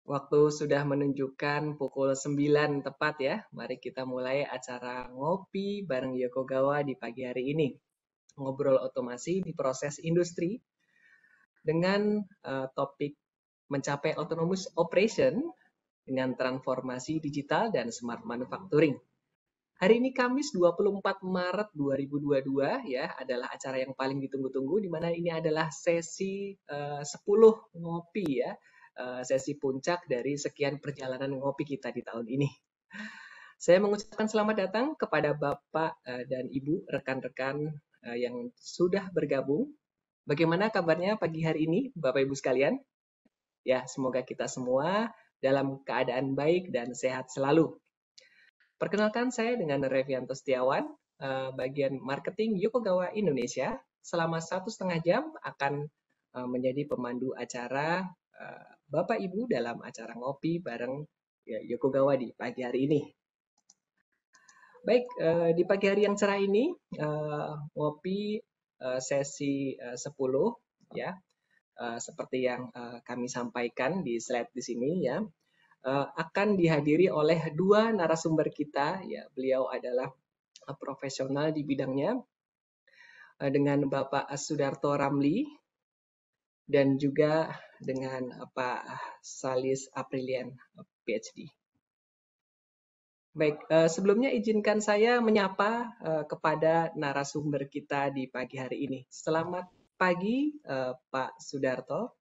Waktu sudah menunjukkan pukul 9 tepat ya. Mari kita mulai acara ngopi bareng Yokogawa di pagi hari ini. Ngobrol otomasi di proses industri dengan topik mencapai autonomous operation dengan transformasi digital dan smart manufacturing. Hari ini Kamis 24 Maret 2022 ya, adalah acara yang paling ditunggu-tunggu di mana ini adalah sesi 10 ngopi ya. Sesi puncak dari sekian perjalanan ngopi kita di tahun ini. Saya mengucapkan selamat datang kepada Bapak dan Ibu rekan-rekan yang sudah bergabung. Bagaimana kabarnya pagi hari ini, Bapak Ibu sekalian? Ya, semoga kita semua dalam keadaan baik dan sehat selalu. Perkenalkan saya dengan Revianto Setiawan, bagian marketing Yokogawa Indonesia. Selama 1,5 jam akan menjadi pemandu acara Bapak Ibu dalam acara ngopi bareng Yokogawa di pagi hari ini. Baik, di pagi hari yang cerah ini, ngopi sesi 10 ya, seperti yang kami sampaikan di slide di sini ya, akan dihadiri oleh dua narasumber kita ya. Beliau adalah profesional di bidangnya dengan Bapak Sudarto Ramli dan juga dengan Pak Salis Aprilian PhD. Baik, sebelumnya izinkan saya menyapa kepada narasumber kita di pagi hari ini. Selamat pagi, Pak Sudarto.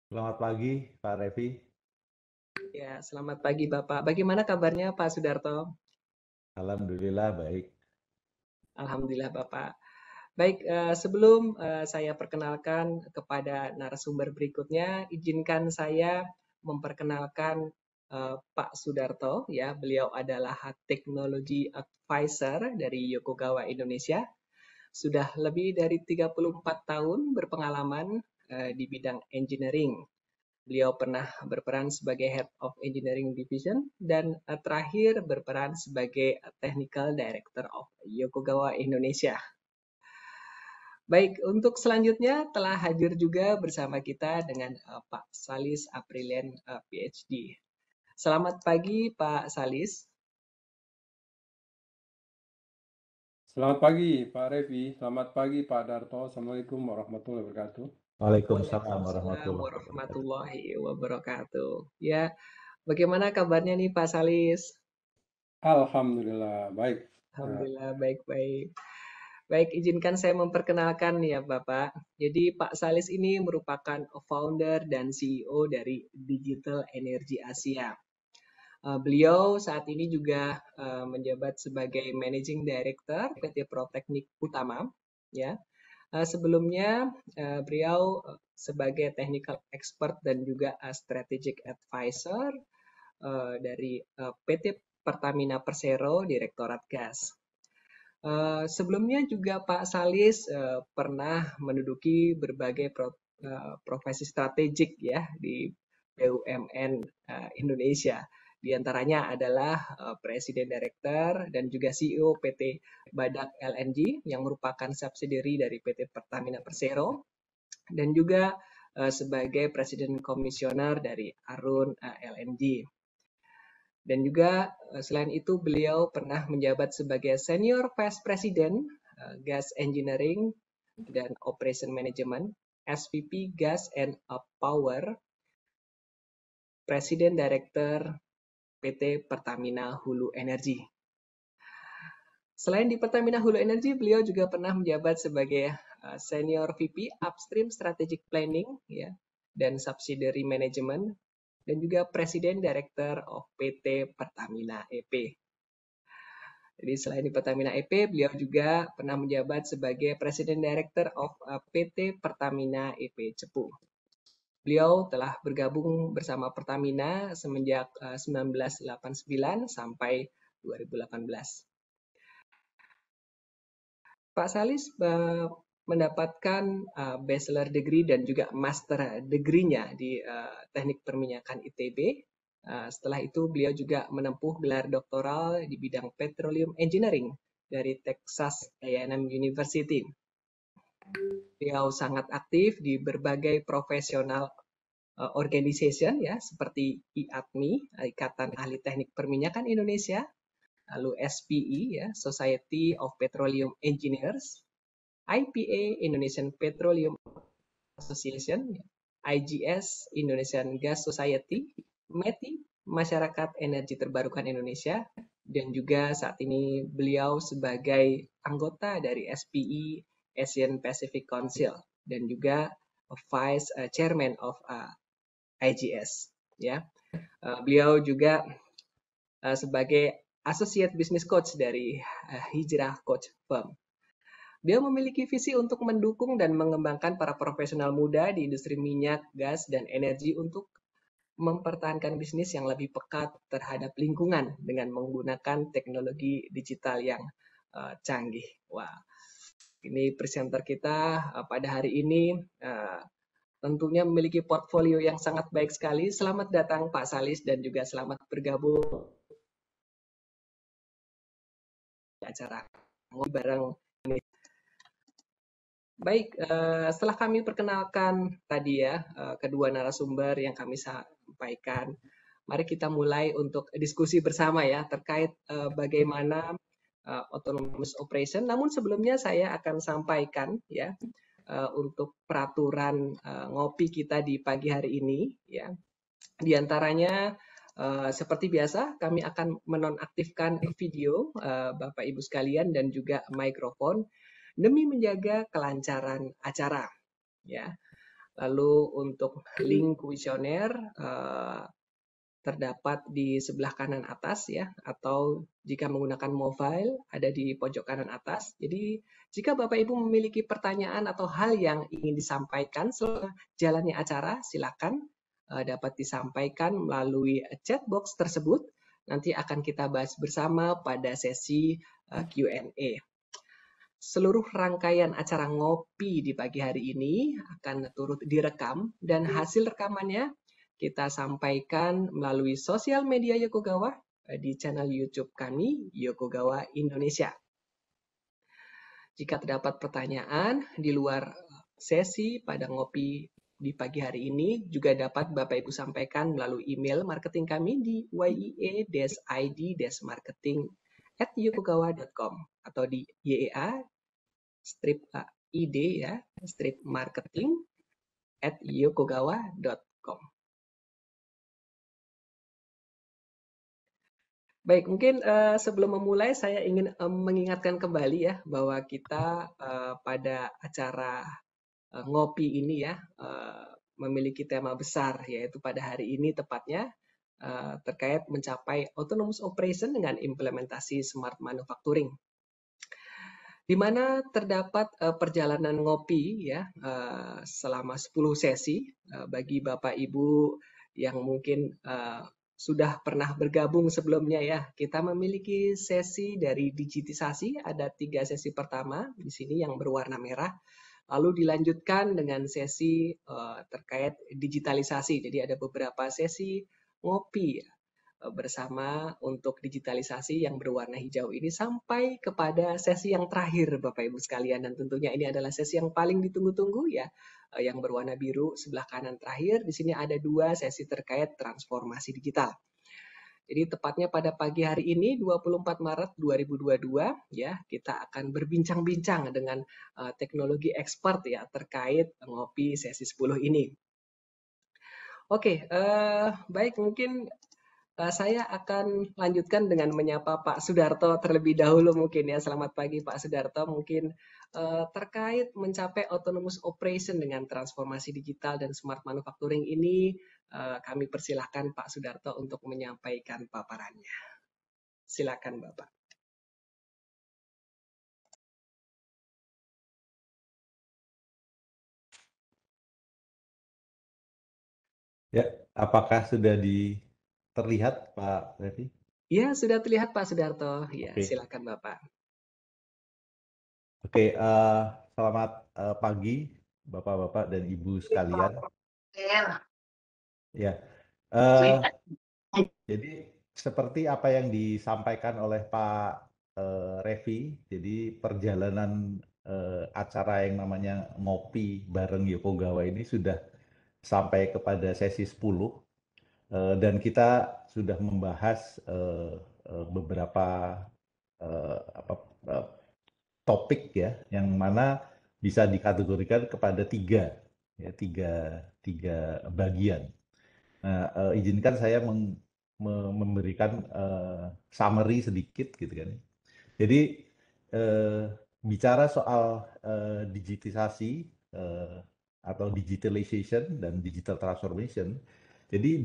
Selamat pagi, Pak Revi. Ya, selamat pagi, Bapak. Bagaimana kabarnya, Pak Sudarto? Alhamdulillah baik. Alhamdulillah, Bapak. Baik, sebelum saya perkenalkan kepada narasumber berikutnya, izinkan saya memperkenalkan Pak Sudarto. Ya, beliau adalah Technology Advisor dari Yokogawa Indonesia. Sudah lebih dari 34 tahun berpengalaman di bidang engineering. Beliau pernah berperan sebagai Head of Engineering Division dan terakhir berperan sebagai Technical Director of Yokogawa Indonesia. Baik, untuk selanjutnya telah hadir juga bersama kita dengan Pak Salis Aprilian PhD. Selamat pagi Pak Salis. Selamat pagi Pak Revi, selamat pagi Pak Darto. Assalamualaikum warahmatullahi wabarakatuh. Waalaikumsalam Warahmatullahi wabarakatuh. Ya, bagaimana kabarnya nih Pak Salis? Alhamdulillah baik. Alhamdulillah baik-baik. Baik, izinkan saya memperkenalkan ya Bapak. Jadi Pak Salis ini merupakan founder dan CEO dari Digital Energy Asia. Beliau saat ini juga menjabat sebagai Managing Director PT Proteknik Utama. Ya, sebelumnya beliau sebagai Technical Expert dan juga Strategic Advisor dari PT Pertamina Persero Direktorat Gas. Sebelumnya juga Pak Salis pernah menduduki berbagai profesi strategik ya di BUMN Indonesia. Di antaranya adalah Presiden Direktur dan juga CEO PT Badak LNG yang merupakan subsidiary dari PT Pertamina Persero dan juga sebagai Presiden Komisioner dari Arun LNG. Dan juga selain itu beliau pernah menjabat sebagai Senior Vice President Gas Engineering dan Operation Management, SVP Gas and Power, Presiden Director PT Pertamina Hulu Energi. Selain di Pertamina Hulu Energi, beliau juga pernah menjabat sebagai Senior VP Upstream Strategic Planning ya, dan Subsidiary Management, dan juga Presiden Director of PT Pertamina EP. Jadi selain di Pertamina EP, beliau juga pernah menjabat sebagai Presiden Director of PT Pertamina EP Cepu. Beliau telah bergabung bersama Pertamina semenjak 1989 sampai 2018. Pak Salis mendapatkan bachelor degree dan juga master degree-nya di Teknik Perminyakan ITB. Setelah itu beliau juga menempuh gelar doktoral di bidang Petroleum Engineering dari Texas A&M University. Beliau sangat aktif di berbagai organization ya, seperti IATMI, Ikatan Ahli Teknik Perminyakan Indonesia, lalu SPE ya, Society of Petroleum Engineers, IPA, Indonesian Petroleum Association, IGS, Indonesian Gas Society, METI, Masyarakat Energi Terbarukan Indonesia, dan juga saat ini beliau sebagai anggota dari SPE, Asian Pacific Council, dan juga Vice Chairman of IGS. Ya, beliau juga sebagai Associate Business Coach dari Hijrah Coach Firm. Dia memiliki visi untuk mendukung dan mengembangkan para profesional muda di industri minyak, gas, dan energi untuk mempertahankan bisnis yang lebih pekat terhadap lingkungan dengan menggunakan teknologi digital yang canggih. Wah, ini presenter kita pada hari ini tentunya memiliki portfolio yang sangat baik sekali. Selamat datang Pak Salis dan juga selamat bergabung di acara ngopi bareng. Baik, setelah kami perkenalkan tadi ya kedua narasumber yang kami sampaikan, mari kita mulai untuk diskusi bersama ya terkait bagaimana autonomous operation. Namun sebelumnya saya akan sampaikan ya untuk peraturan ngopi kita di pagi hari ini ya. Di antaranya seperti biasa kami akan menonaktifkan video Bapak Ibu sekalian dan juga mikrofon demi menjaga kelancaran acara ya. Lalu untuk link kuesioner terdapat di sebelah kanan atas ya, atau jika menggunakan mobile ada di pojok kanan atas. Jadi jika Bapak Ibu memiliki pertanyaan atau hal yang ingin disampaikan selama jalannya acara, silakan dapat disampaikan melalui chat box tersebut. Nanti akan kita bahas bersama pada sesi Q&A. Seluruh rangkaian acara ngopi di pagi hari ini akan turut direkam dan hasil rekamannya kita sampaikan melalui sosial media Yokogawa di channel YouTube kami, Yokogawa Indonesia. Jika terdapat pertanyaan di luar sesi pada ngopi di pagi hari ini, juga dapat Bapak Ibu sampaikan melalui email marketing kami di yea-id-marketing@yokogawa.com atau di YEA id ya, marketing@yokogawa.com. Baik, mungkin sebelum memulai saya ingin mengingatkan kembali ya bahwa kita pada acara ngopi ini ya memiliki tema besar yaitu pada hari ini tepatnya terkait mencapai autonomous operation dengan implementasi smart manufacturing, di mana terdapat perjalanan ngopi ya selama 10 sesi bagi Bapak Ibu yang mungkin sudah pernah bergabung sebelumnya ya. Kita memiliki sesi dari digitisasi, ada 3 sesi pertama di sini yang berwarna merah. Lalu dilanjutkan dengan sesi terkait digitalisasi. Jadi ada beberapa sesi ngopi bersama untuk digitalisasi yang berwarna hijau ini sampai kepada sesi yang terakhir Bapak Ibu sekalian, dan tentunya ini adalah sesi yang paling ditunggu-tunggu ya, yang berwarna biru sebelah kanan terakhir. Di sini ada 2 sesi terkait transformasi digital. Jadi tepatnya pada pagi hari ini 24 Maret 2022 ya, kita akan berbincang-bincang dengan teknologi expert ya terkait ngopi sesi 10 ini. Oke, baik, mungkin saya akan lanjutkan dengan menyapa Pak Sudarto terlebih dahulu mungkin ya. Selamat pagi Pak Sudarto, mungkin terkait mencapai autonomous operation dengan transformasi digital dan smart manufacturing ini, kami persilahkan Pak Sudarto untuk menyampaikan paparannya. Silakan Bapak. Ya, apakah sudah terlihat Pak Revi? Ya, sudah terlihat Pak Sudarto. Ya, Oke. silakan Bapak. Oke, selamat pagi Bapak-bapak dan Ibu sekalian. Ya, jadi seperti apa yang disampaikan oleh Pak Revi, jadi perjalanan acara yang namanya ngopi bareng Yokogawa ini sudah sampai kepada sesi 10 dan kita sudah membahas beberapa topik ya, yang mana bisa dikategorikan kepada tiga bagian. Nah, izinkan saya memberikan summary sedikit gitu kan. Jadi bicara soal digitisasi atau digitalization dan digital transformation. Jadi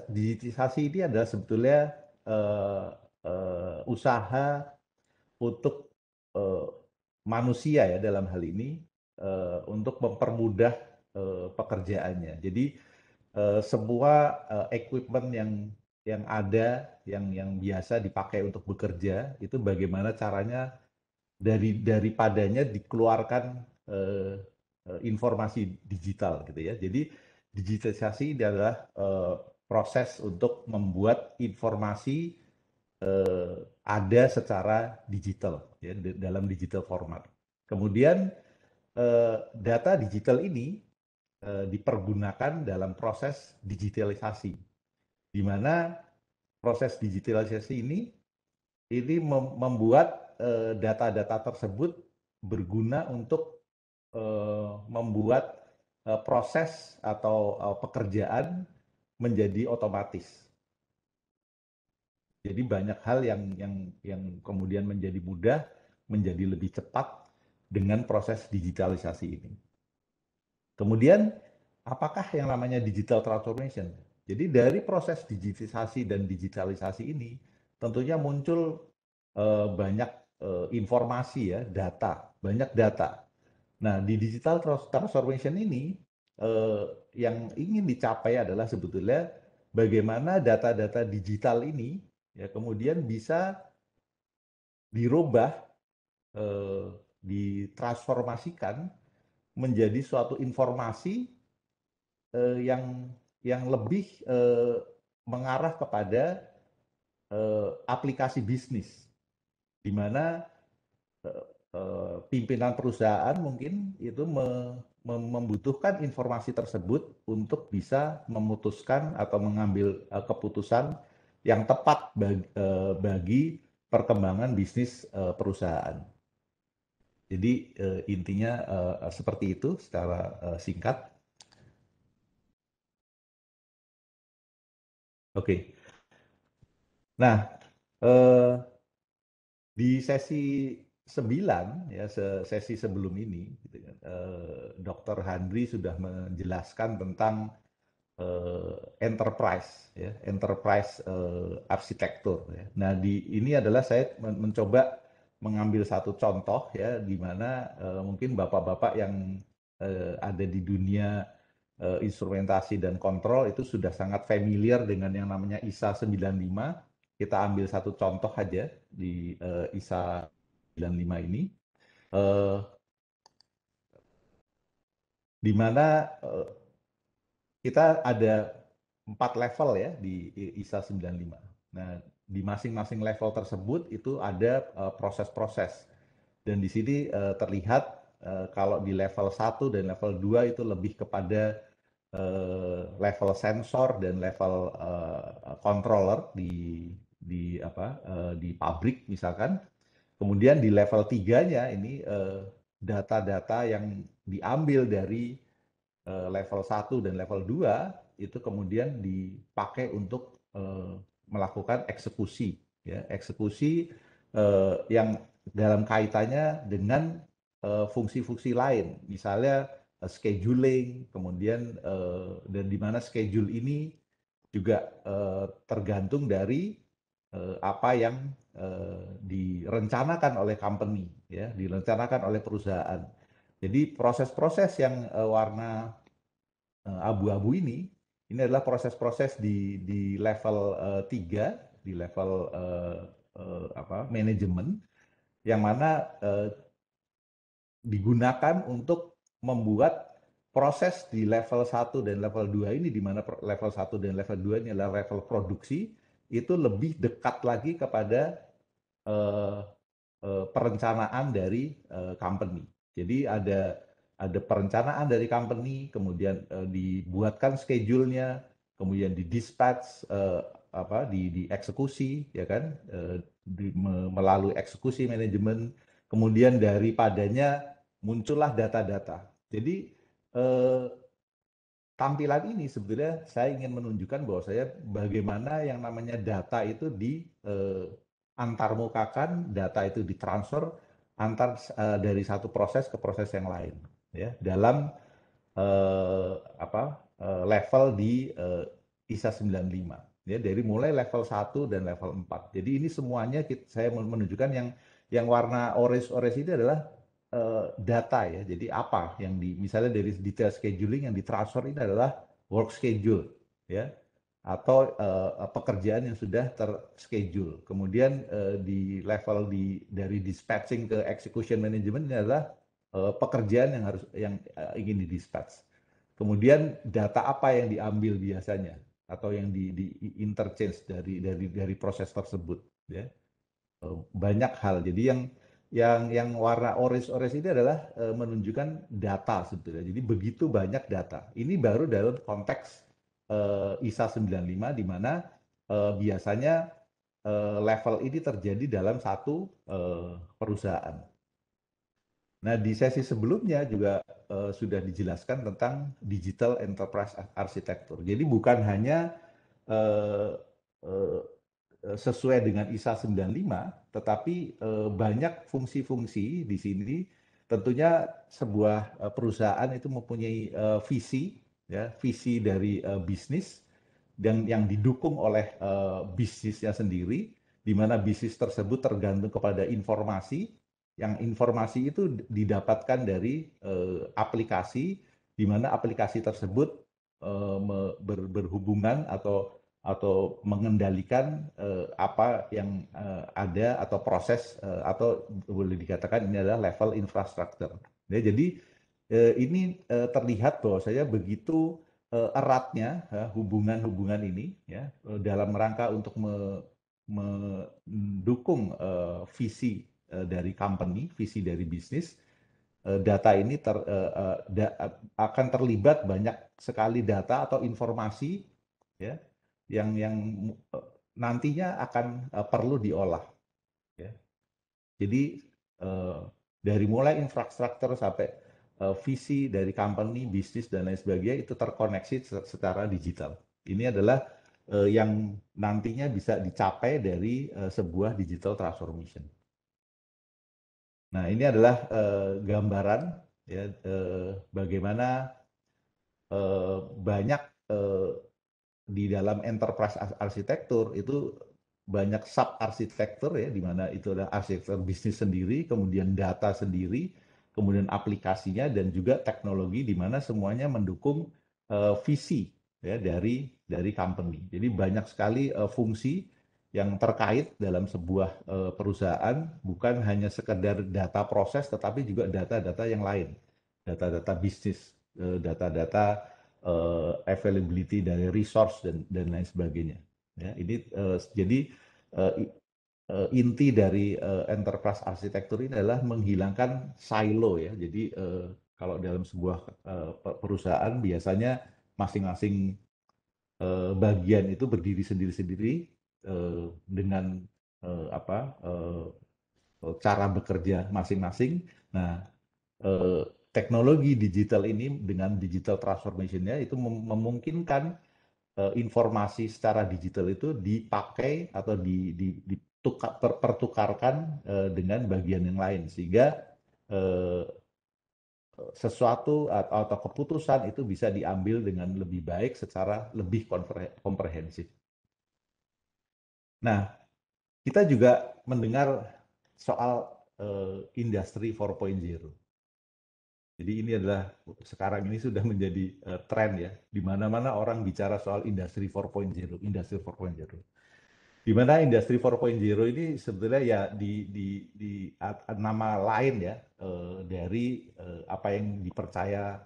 digitisasi ini adalah sebetulnya usaha untuk manusia ya dalam hal ini untuk mempermudah pekerjaannya. Jadi semua equipment yang ada yang biasa dipakai untuk bekerja itu bagaimana caranya daripadanya dikeluarkan informasi digital gitu ya. Jadi digitalisasi adalah proses untuk membuat informasi ada secara digital ya dalam digital format. Kemudian data digital ini dipergunakan dalam proses digitalisasi, di mana proses digitalisasi ini membuat data-data tersebut berguna untuk membuat proses atau pekerjaan menjadi otomatis. Jadi banyak hal yang kemudian menjadi mudah, menjadi lebih cepat dengan proses digitalisasi ini. Kemudian, apakah yang namanya digital transformation? Jadi dari proses digitalisasi dan digitalisasi ini, tentunya muncul banyak informasi ya, data, banyak data. Nah, di digital transformation ini, yang ingin dicapai adalah sebetulnya bagaimana data-data digital ini ya kemudian bisa dirubah, ditransformasikan menjadi suatu informasi yang lebih mengarah kepada aplikasi bisnis, di mana pimpinan perusahaan mungkin itu membutuhkan informasi tersebut untuk bisa memutuskan atau mengambil keputusan yang tepat bagi perkembangan bisnis perusahaan. Jadi intinya seperti itu secara singkat. Oke. Nah, di sesi 9 ya sesi sebelum ini, gitu kan, Dr. Handri sudah menjelaskan tentang enterprise ya, enterprise arsitektur ya. Nah, ini adalah saya mencoba mengambil satu contoh ya di mana mungkin bapak-bapak yang ada di dunia instrumentasi dan kontrol itu sudah sangat familiar dengan yang namanya ISA 95. Kita ambil satu contoh aja di ISA 95 ini. Di mana kita ada 4 level ya di ISA 95. Nah, di masing-masing level tersebut itu ada proses-proses. Dan di sini terlihat kalau di level 1 dan level 2 itu lebih kepada level sensor dan level controller di pabrik misalkan. Kemudian di level 3-nya ini data-data yang diambil dari level 1 dan level 2 itu kemudian dipakai untuk melakukan eksekusi ya, eksekusi yang dalam kaitannya dengan fungsi-fungsi lain, misalnya scheduling, kemudian dan di mana schedule ini juga tergantung dari apa yang direncanakan oleh company ya, direncanakan oleh perusahaan. Jadi proses-proses yang warna abu-abu ini adalah proses-proses di level 3, di level manajemen, yang mana digunakan untuk membuat proses di level 1 dan level 2 ini, di mana level 1 dan level 2 ini adalah level produksi, itu lebih dekat lagi kepada perencanaan dari company. Jadi ada ada perencanaan dari company, kemudian dibuatkan schedule-nya, kemudian di dispatch, dieksekusi, ya kan, melalui eksekusi manajemen, kemudian daripadanya muncullah data-data. Jadi tampilan ini sebenarnya saya ingin menunjukkan bahwa bagaimana yang namanya data itu antarmukakan, data itu ditransfer dari satu proses ke proses yang lain, ya, dalam level di ISA 95, ya, dari mulai level 1 dan level 4. Jadi ini semuanya saya menunjukkan yang warna orange ini adalah data, ya. Jadi apa yang misalnya dari detail scheduling yang ditransfer ini adalah work schedule, ya, atau pekerjaan yang sudah terschedule. Kemudian di level dari dispatching ke execution management ini adalah pekerjaan yang ingin didispatch. Kemudian data apa yang diambil biasanya atau yang di interchange dari proses tersebut, ya. Banyak hal. Jadi yang warna orange ini adalah menunjukkan data sebetulnya. Jadi begitu banyak data. Ini baru dalam konteks ISA 95 di mana biasanya level ini terjadi dalam satu perusahaan. Nah, di sesi sebelumnya juga sudah dijelaskan tentang digital enterprise architecture. Jadi bukan hanya sesuai dengan ISA 95, tetapi banyak fungsi-fungsi di sini. Tentunya sebuah perusahaan itu mempunyai visi, ya, visi dari bisnis dan yang didukung oleh bisnisnya sendiri, di mana bisnis tersebut tergantung kepada informasi, yang informasi itu didapatkan dari aplikasi, di mana aplikasi tersebut berhubungan atau mengendalikan apa yang ada atau proses atau boleh dikatakan ini adalah level infrastruktur. Ya, jadi ini terlihat bahwa saya begitu eratnya hubungan-hubungan ini, ya, dalam rangka untuk mendukung visi dari company, visi dari bisnis. Data ini akan terlibat banyak sekali data atau informasi, ya, yang nantinya akan perlu diolah, ya. Jadi dari mulai infrastruktur sampai visi dari company, bisnis dan lain sebagainya itu terkoneksi secara digital. Ini adalah yang nantinya bisa dicapai dari sebuah digital transformation. Nah, ini adalah gambaran, ya, bagaimana banyak di dalam enterprise arsitektur itu banyak sub arsitektur, ya, di mana itu adalah arsitektur bisnis sendiri, kemudian data sendiri, kemudian aplikasinya dan juga teknologi, di mana semuanya mendukung visi, ya, dari company. Jadi banyak sekali fungsi yang terkait dalam sebuah perusahaan, bukan hanya sekedar data proses, tetapi juga data-data yang lain, data-data bisnis, data-data availability dari resource dan lain sebagainya. Ya, ini jadi inti dari enterprise arsitektur ini adalah menghilangkan silo, ya. Jadi kalau dalam sebuah perusahaan biasanya masing-masing bagian itu berdiri sendiri-sendiri dengan cara bekerja masing-masing. Nah, teknologi digital ini dengan digital transformation-nya itu memungkinkan informasi secara digital itu dipakai atau dipertukarkan dengan bagian yang lain, sehingga sesuatu atau keputusan itu bisa diambil dengan lebih baik secara lebih komprehensif. Nah, kita juga mendengar soal industri 4.0. Jadi ini adalah sekarang ini sudah menjadi tren, ya, di mana-mana orang bicara soal industri 4.0, industri 4.0. Di mana industri 4.0 ini sebetulnya ya di nama lain, ya, dari apa yang dipercaya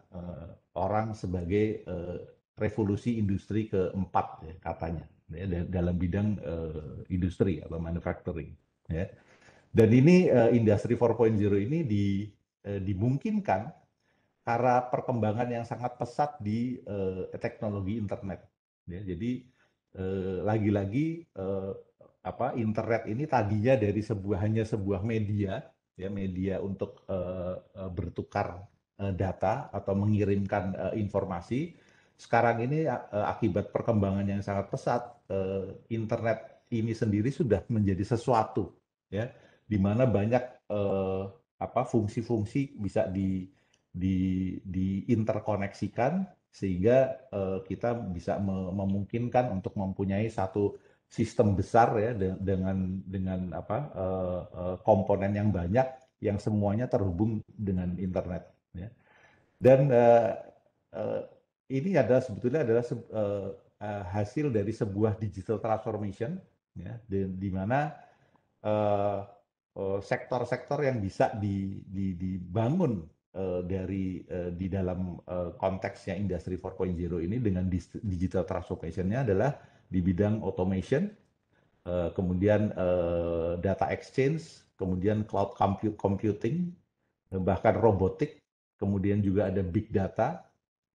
orang sebagai revolusi industri keempat, ya, katanya, ya, dalam bidang industri atau manufacturing, ya. Dan ini industri 4.0 ini dimungkinkan karena perkembangan yang sangat pesat di teknologi internet. Ya, jadi lagi-lagi internet ini tadinya dari hanya sebuah media, ya media untuk bertukar data atau mengirimkan informasi. Sekarang ini akibat perkembangan yang sangat pesat, internet ini sendiri sudah menjadi sesuatu, ya, di mana banyak fungsi-fungsi bisa diinterkoneksikan sehingga kita bisa memungkinkan untuk mempunyai satu sistem besar ya dengan komponen yang banyak yang semuanya terhubung dengan internet ya. Dan ini sebetulnya adalah hasil dari sebuah digital transformation ya, di mana sektor-sektor yang bisa dibangun di dalam konteksnya Industri 4.0 ini dengan digital transformation-nya adalah di bidang automation, kemudian data exchange, kemudian cloud computing, bahkan robotik, kemudian juga ada big data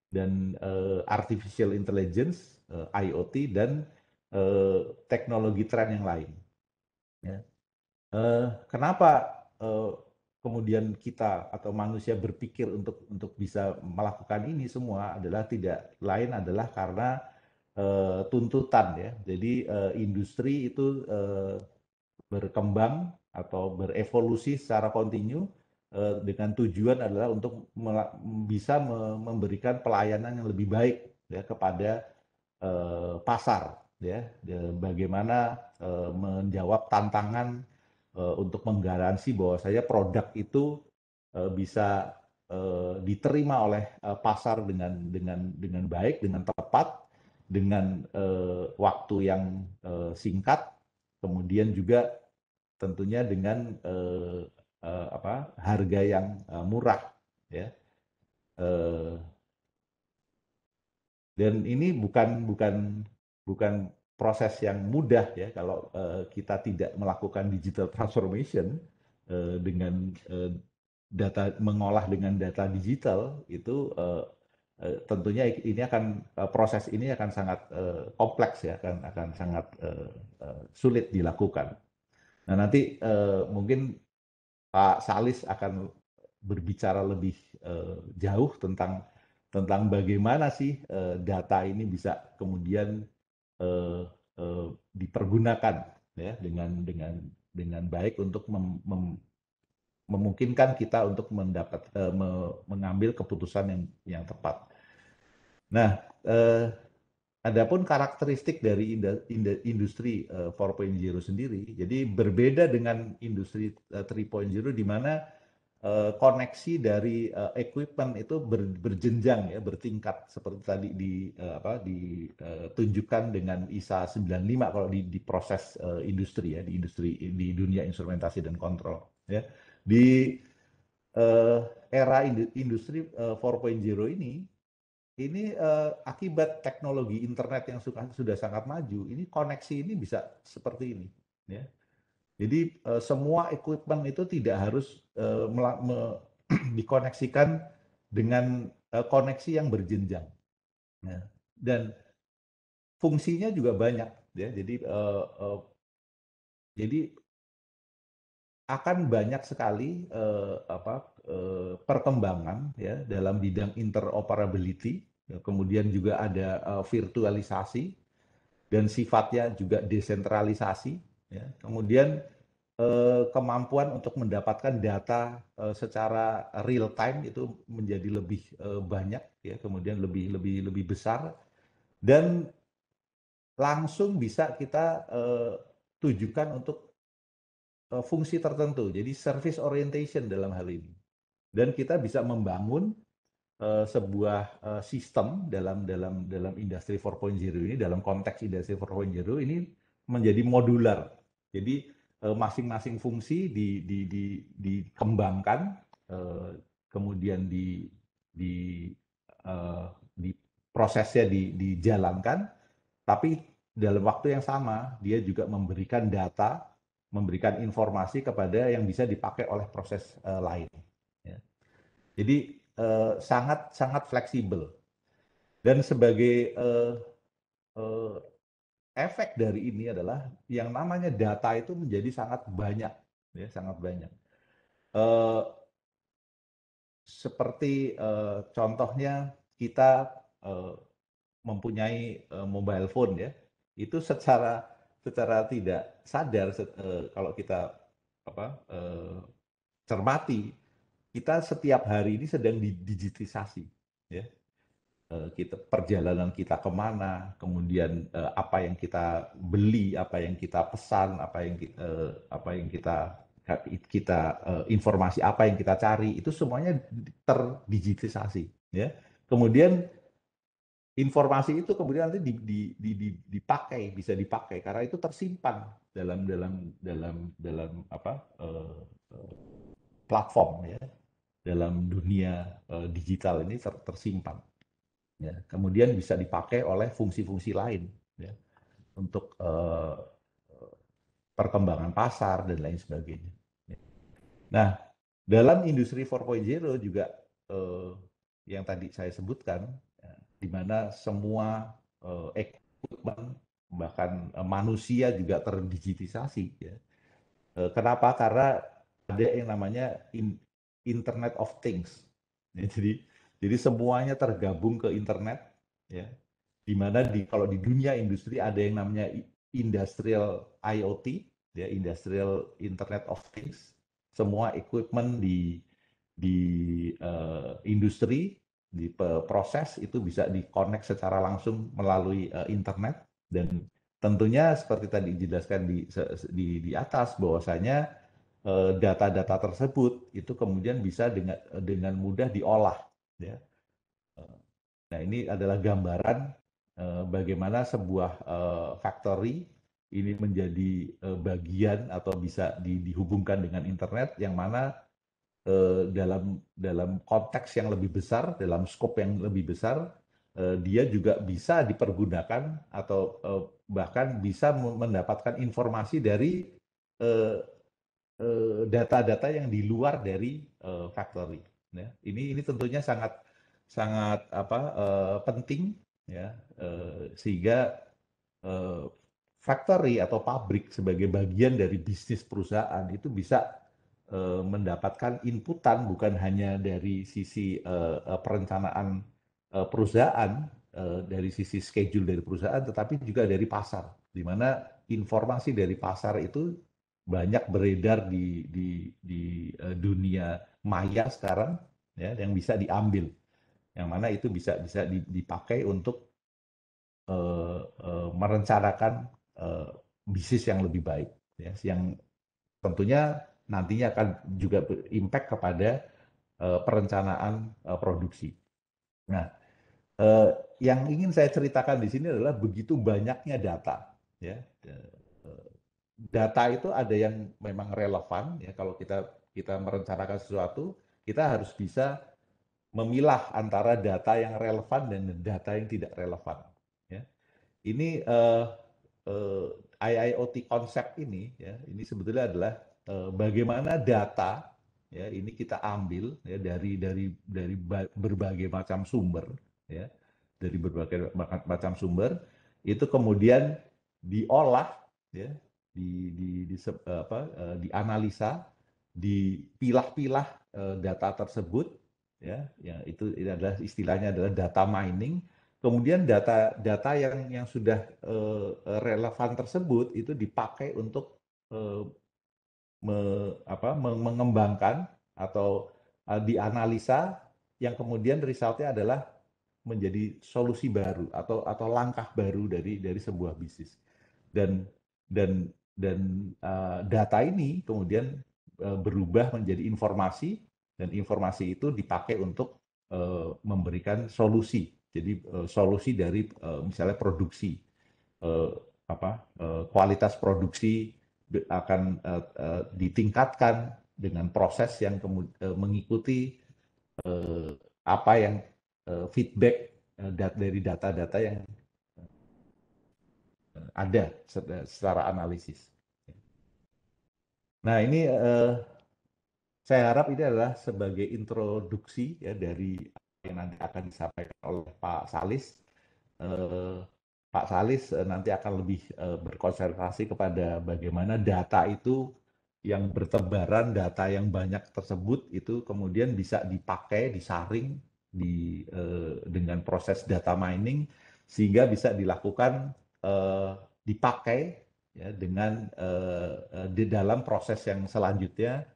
dan artificial intelligence, IoT, dan teknologi tren yang lain. Ya. Kenapa kemudian kita atau manusia berpikir untuk bisa melakukan ini semua adalah tidak lain adalah karena tuntutan ya. Jadi industri itu berkembang atau berevolusi secara kontinu dengan tujuan adalah untuk bisa memberikan pelayanan yang lebih baik ya kepada pasar ya. Bagaimana menjawab tantangan untuk menggaransi bahwa produk itu bisa diterima oleh pasar dengan baik, dengan tepat, dengan waktu yang singkat, kemudian juga tentunya dengan harga yang murah, ya. Dan ini bukan proses yang mudah ya kalau kita tidak melakukan digital transformation dengan mengolah dengan data digital itu tentunya proses ini akan sangat kompleks ya, akan sangat sulit dilakukan. Nah nanti mungkin Pak Salis akan berbicara lebih jauh tentang bagaimana sih data ini bisa kemudian dipergunakan ya dengan baik untuk memungkinkan kita untuk mengambil keputusan yang tepat. Nah, adapun karakteristik dari industri 4.0 sendiri, jadi berbeda dengan industri 3.0 di mana koneksi dari equipment itu berjenjang ya, bertingkat seperti tadi ditunjukkan dengan ISA 95 kalau di proses industri ya, di dunia instrumentasi dan kontrol ya. Di era industri 4.0 ini akibat teknologi internet yang sudah sangat maju, ini koneksi ini bisa seperti ini ya. Jadi semua equipment itu tidak harus dikoneksikan dengan koneksi yang berjenjang. Ya. Dan fungsinya juga banyak ya. Jadi akan banyak sekali perkembangan ya dalam bidang interoperability, ya, kemudian juga ada virtualisasi dan sifatnya juga desentralisasi ya. Kemudian kemampuan untuk mendapatkan data secara real time itu menjadi lebih banyak ya, kemudian lebih besar dan langsung bisa kita tujukan untuk fungsi tertentu. Jadi service orientation dalam hal ini. Dan kita bisa membangun sebuah sistem dalam industri 4.0 ini, dalam konteks industri 4.0 ini menjadi modular. Jadi masing-masing fungsi dikembangkan, kemudian prosesnya dijalankan, tapi dalam waktu yang sama dia juga memberikan data, memberikan informasi kepada yang bisa dipakai oleh proses lain. Ya. Jadi sangat sangat fleksibel. Dan sebagai efek dari ini adalah yang namanya data itu menjadi sangat banyak, ya sangat banyak. Seperti contohnya kita mempunyai mobile phone, ya, itu secara tidak sadar kalau kita cermati, kita setiap hari ini sedang didigitisasi, ya. Kita perjalanan kita kemana, kemudian apa yang kita beli, apa yang kita pesan, apa yang kita informasi apa yang kita cari, itu semuanya terdigitisasi, ya. Kemudian informasi itu kemudian nanti dipakai, bisa dipakai karena itu tersimpan dalam platform, ya, dalam dunia digital ini tersimpan. Ya, kemudian bisa dipakai oleh fungsi-fungsi lain, ya, untuk perkembangan pasar dan lain sebagainya. Nah, dalam industri 4.0 juga yang tadi saya sebutkan, ya, di mana semua equipment bahkan manusia juga terdigitisasi, ya. Kenapa? Karena ada yang namanya Internet of Things. Ya, jadi semuanya tergabung ke internet, ya. Di mana kalau di dunia industri ada yang namanya Industrial IoT, ya, Industrial Internet of Things. Semua equipment di industri, di proses itu bisa di-connect secara langsung melalui internet, dan tentunya seperti tadi dijelaskan di atas bahwasanya data-data tersebut itu kemudian bisa dengan mudah diolah, ya. Nah, ini adalah gambaran bagaimana sebuah factory ini menjadi bagian atau bisa dihubungkan dengan internet, yang mana dalam konteks yang lebih besar, dalam skop yang lebih besar, dia juga bisa dipergunakan atau bahkan bisa mendapatkan informasi dari data-data yang di luar dari factory. Ya. Ini tentunya sangat penting, ya, sehingga factory atau pabrik sebagai bagian dari bisnis perusahaan itu bisa mendapatkan inputan bukan hanya dari sisi perencanaan perusahaan, dari sisi schedule dari perusahaan, tetapi juga dari pasar, di mana informasi dari pasar itu banyak beredar di dunia maya sekarang, ya, yang bisa diambil, yang mana itu bisa dipakai untuk merencanakan bisnis yang lebih baik, ya, yang tentunya nantinya akan juga berimpact kepada perencanaan produksi. Nah, yang ingin saya ceritakan di sini adalah begitu banyaknya data, ya. Data itu ada yang memang relevan, ya, kalau kita merencanakan sesuatu, kita harus bisa memilah antara data yang relevan dan data yang tidak relevan, ya. Ini IIoT konsep ini, ya, ini sebetulnya adalah bagaimana data, ya, ini kita ambil, ya, dari berbagai macam sumber, ya, dari berbagai macam sumber, itu kemudian diolah, ya, dianalisa, dipilah-pilah data tersebut, ya, itu adalah istilahnya adalah data mining. Kemudian data yang sudah relevan tersebut itu dipakai untuk mengembangkan atau dianalisa, yang kemudian resultnya adalah menjadi solusi baru atau langkah baru dari sebuah bisnis. Dan data ini kemudian berubah menjadi informasi, dan informasi itu dipakai untuk memberikan solusi. Jadi solusi dari misalnya produksi, kualitas produksi akan ditingkatkan dengan proses yang mengikuti apa yang feedback dari data-data yang ada secara analisis. Nah, ini Saya harap ini adalah sebagai introduksi ya dari apa yang nanti akan disampaikan oleh Pak Salis. Pak Salis nanti akan lebih berkonsentrasi kepada bagaimana data itu yang bertebaran, data yang banyak tersebut itu kemudian bisa dipakai, disaring dengan proses data mining sehingga bisa dilakukan dipakai ya dengan di dalam proses yang selanjutnya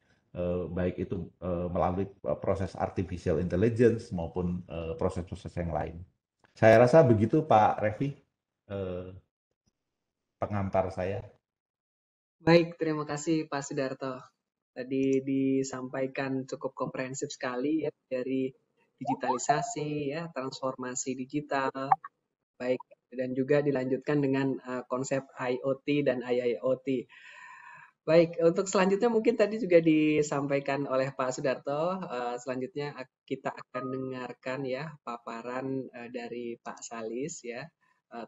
baik itu melalui proses artificial intelligence maupun proses-proses yang lain. Saya rasa begitu Pak Revi, pengantar saya. Baik, terima kasih Pak Sudarto. Tadi disampaikan cukup komprehensif sekali ya dari digitalisasi ya, transformasi digital, baik, dan juga dilanjutkan dengan konsep IoT dan IIoT. Baik, untuk selanjutnya mungkin tadi juga disampaikan oleh Pak Sudarto. Selanjutnya kita akan dengarkan ya paparan dari Pak Salis ya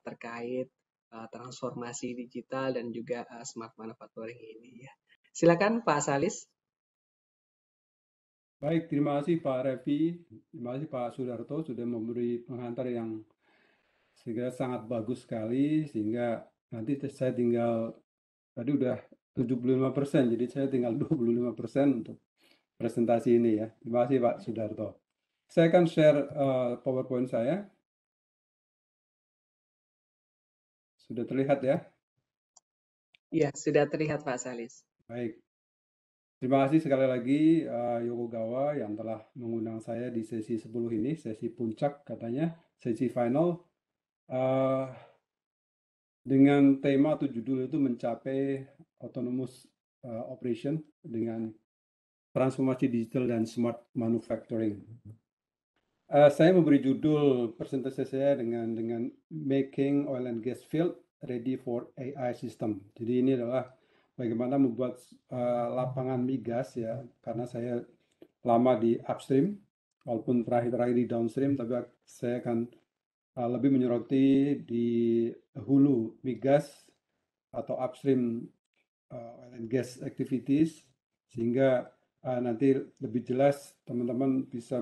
terkait transformasi digital dan juga smart manufacturing ini ya. Silakan Pak Salis. Baik, terima kasih Pak Revi, terima kasih Pak Sudarto sudah memberi pengantar yang saya kira sangat bagus sekali, sehingga nanti saya tinggal, tadi udah 75%, jadi saya tinggal 25% untuk presentasi ini ya. Terima kasih Pak Sudarto. Saya akan share PowerPoint saya. Sudah terlihat ya? Iya, sudah terlihat Pak Salis. Baik. Terima kasih sekali lagi Yokogawa yang telah mengundang saya di sesi 10 ini, sesi puncak katanya, sesi final. Dengan tema atau judul itu mencapai autonomous operation dengan transformasi digital dan smart manufacturing. Saya memberi judul presentasi saya dengan Making Oil and Gas Field Ready for AI System. Jadi ini adalah bagaimana membuat lapangan migas ya, karena saya lama di upstream, walaupun terakhir-terakhir di downstream, tapi saya akan lebih menyoroti di hulu migas atau upstream oil and gas activities, sehingga nanti lebih jelas teman-teman bisa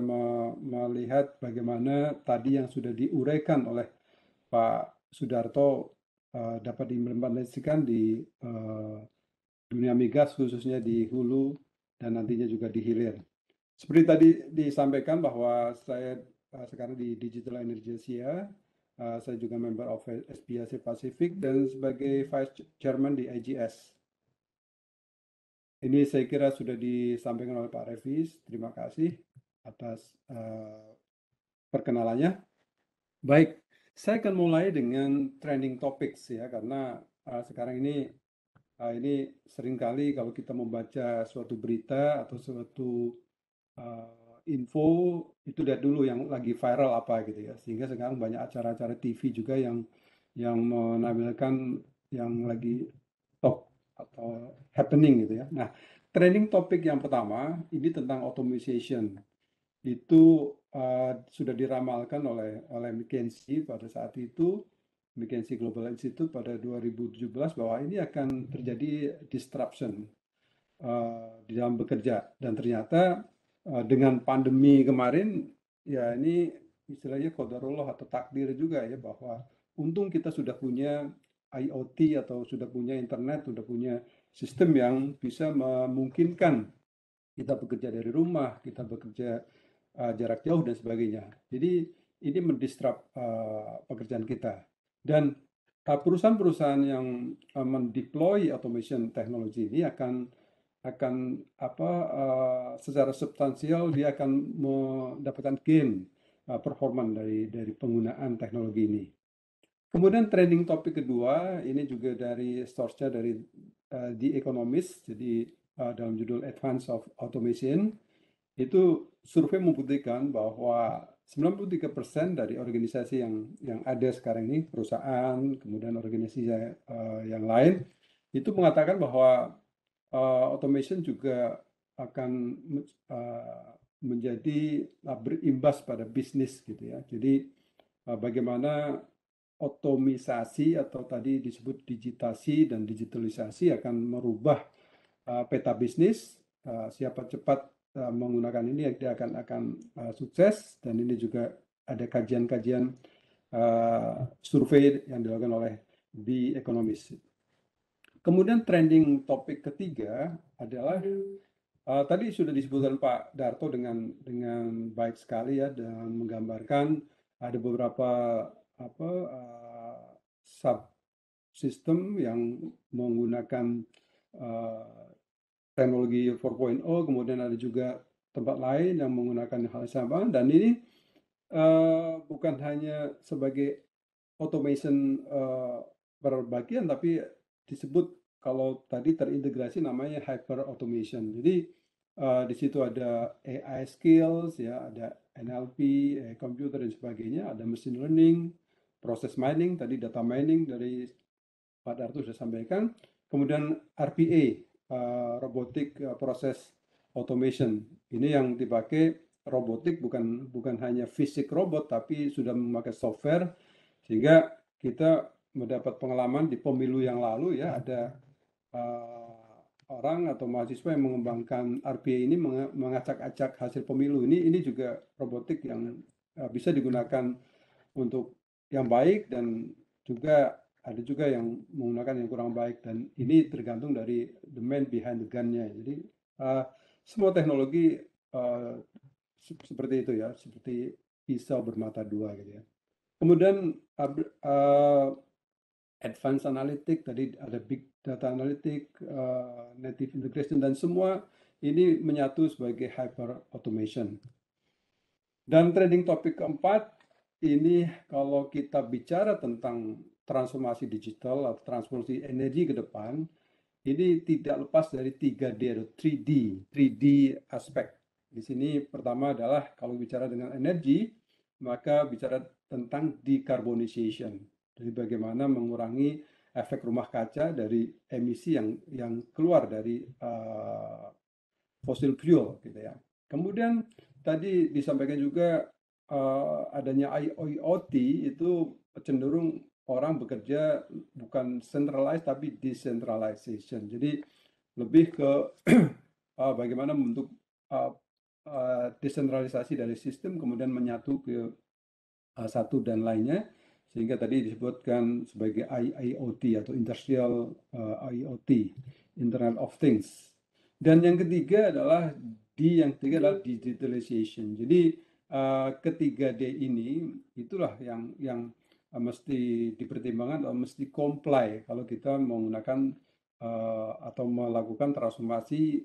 melihat bagaimana tadi yang sudah diuraikan oleh Pak Sudarto dapat diimplementasikan di dunia migas, khususnya di hulu dan nantinya juga di hilir. Seperti tadi disampaikan bahwa saya sekarang di Digital Energy Asia, saya juga member of SPI Asia Pacific dan sebagai Vice Chairman di IGS. Ini saya kira sudah disampaikan oleh Pak Revis. Terima kasih atas perkenalannya. Baik, saya akan mulai dengan trending topics ya, karena sekarang ini seringkali kalau kita membaca suatu berita atau suatu info itu lihat dulu yang lagi viral apa gitu ya, sehingga sekarang banyak acara-acara TV juga yang menampilkan yang lagi top atau happening gitu ya. Nah, trending topik yang pertama ini tentang automation. Itu sudah diramalkan oleh McKinsey pada saat itu, McKinsey Global Institute pada 2017, bahwa ini akan terjadi disruption di dalam bekerja. Dan ternyata dengan pandemi kemarin, ya ini istilahnya qadarullah atau takdir juga ya, bahwa untung kita sudah punya IoT atau sudah punya internet, sudah punya sistem yang bisa memungkinkan kita bekerja dari rumah, kita bekerja jarak jauh dan sebagainya. Jadi ini mendisrupt pekerjaan kita. Dan perusahaan-perusahahan yang mendeploy automation teknologi ini akan secara substansial dia akan mendapatkan gain performan dari penggunaan teknologi ini. Kemudian trending topik kedua ini juga dari source-nya dari The Economist, jadi dalam judul Advance of Automation itu survei membuktikan bahwa 93% dari organisasi yang ada sekarang ini, perusahaan, kemudian organisasi yang lain, itu mengatakan bahwa automation juga akan menjadi berimbas pada bisnis gitu ya. Jadi bagaimana otomisasi atau tadi disebut digitasi dan digitalisasi akan merubah peta bisnis siapa cepat menggunakan ini dia akan sukses, dan ini juga ada kajian-kajian survei yang dilakukan oleh The Economist. Kemudian trending topik ketiga adalah tadi sudah disebutkan Pak Darto dengan baik sekali ya, dan menggambarkan ada beberapa subsistem yang menggunakan teknologi 4.0, kemudian ada juga tempat lain yang menggunakan hal sama, dan ini bukan hanya sebagai automation berbagian, tapi disebut kalau tadi terintegrasi namanya hyper automation. Jadi di situ ada AI skills ya, ada NLP, computer dan sebagainya, ada machine learning, process mining, tadi data mining dari Pak Darto sudah sampaikan, kemudian RPA, robotic process automation. Ini yang dipakai robotik bukan hanya fisik robot, tapi sudah memakai software, sehingga kita mendapat pengalaman di pemilu yang lalu ya, ada orang atau mahasiswa yang mengembangkan RPA ini mengacak-acak hasil pemilu. Ini juga robotik yang bisa digunakan untuk yang baik, dan juga ada juga yang menggunakan yang kurang baik, dan ini tergantung dari the man behind the gun-nya. Jadi semua teknologi seperti itu ya, seperti pisau bermata dua gitu ya. Kemudian advanced analytic, tadi ada big data analytic, native integration, dan semua ini menyatu sebagai hyper automation. Dan trending topik keempat, ini kalau kita bicara tentang transformasi digital atau transformasi energi ke depan, ini tidak lepas dari 3D atau 3D aspek. Di sini pertama adalah kalau bicara dengan energi, maka bicara tentang decarbonization. Jadi bagaimana mengurangi efek rumah kaca dari emisi yang keluar dari fossil fuel gitu ya. Kemudian tadi disampaikan juga adanya IoT itu cenderung orang bekerja bukan centralized tapi decentralization. Jadi lebih ke bagaimana membentuk desentralisasi dari sistem kemudian menyatu ke satu dan lainnya, sehingga tadi disebutkan sebagai IoT atau Industrial IoT, Internet of Things. Dan yang ketiga adalah digitalization. Jadi ketiga D ini itulah yang mesti dipertimbangkan atau mesti comply kalau kita menggunakan atau melakukan transformasi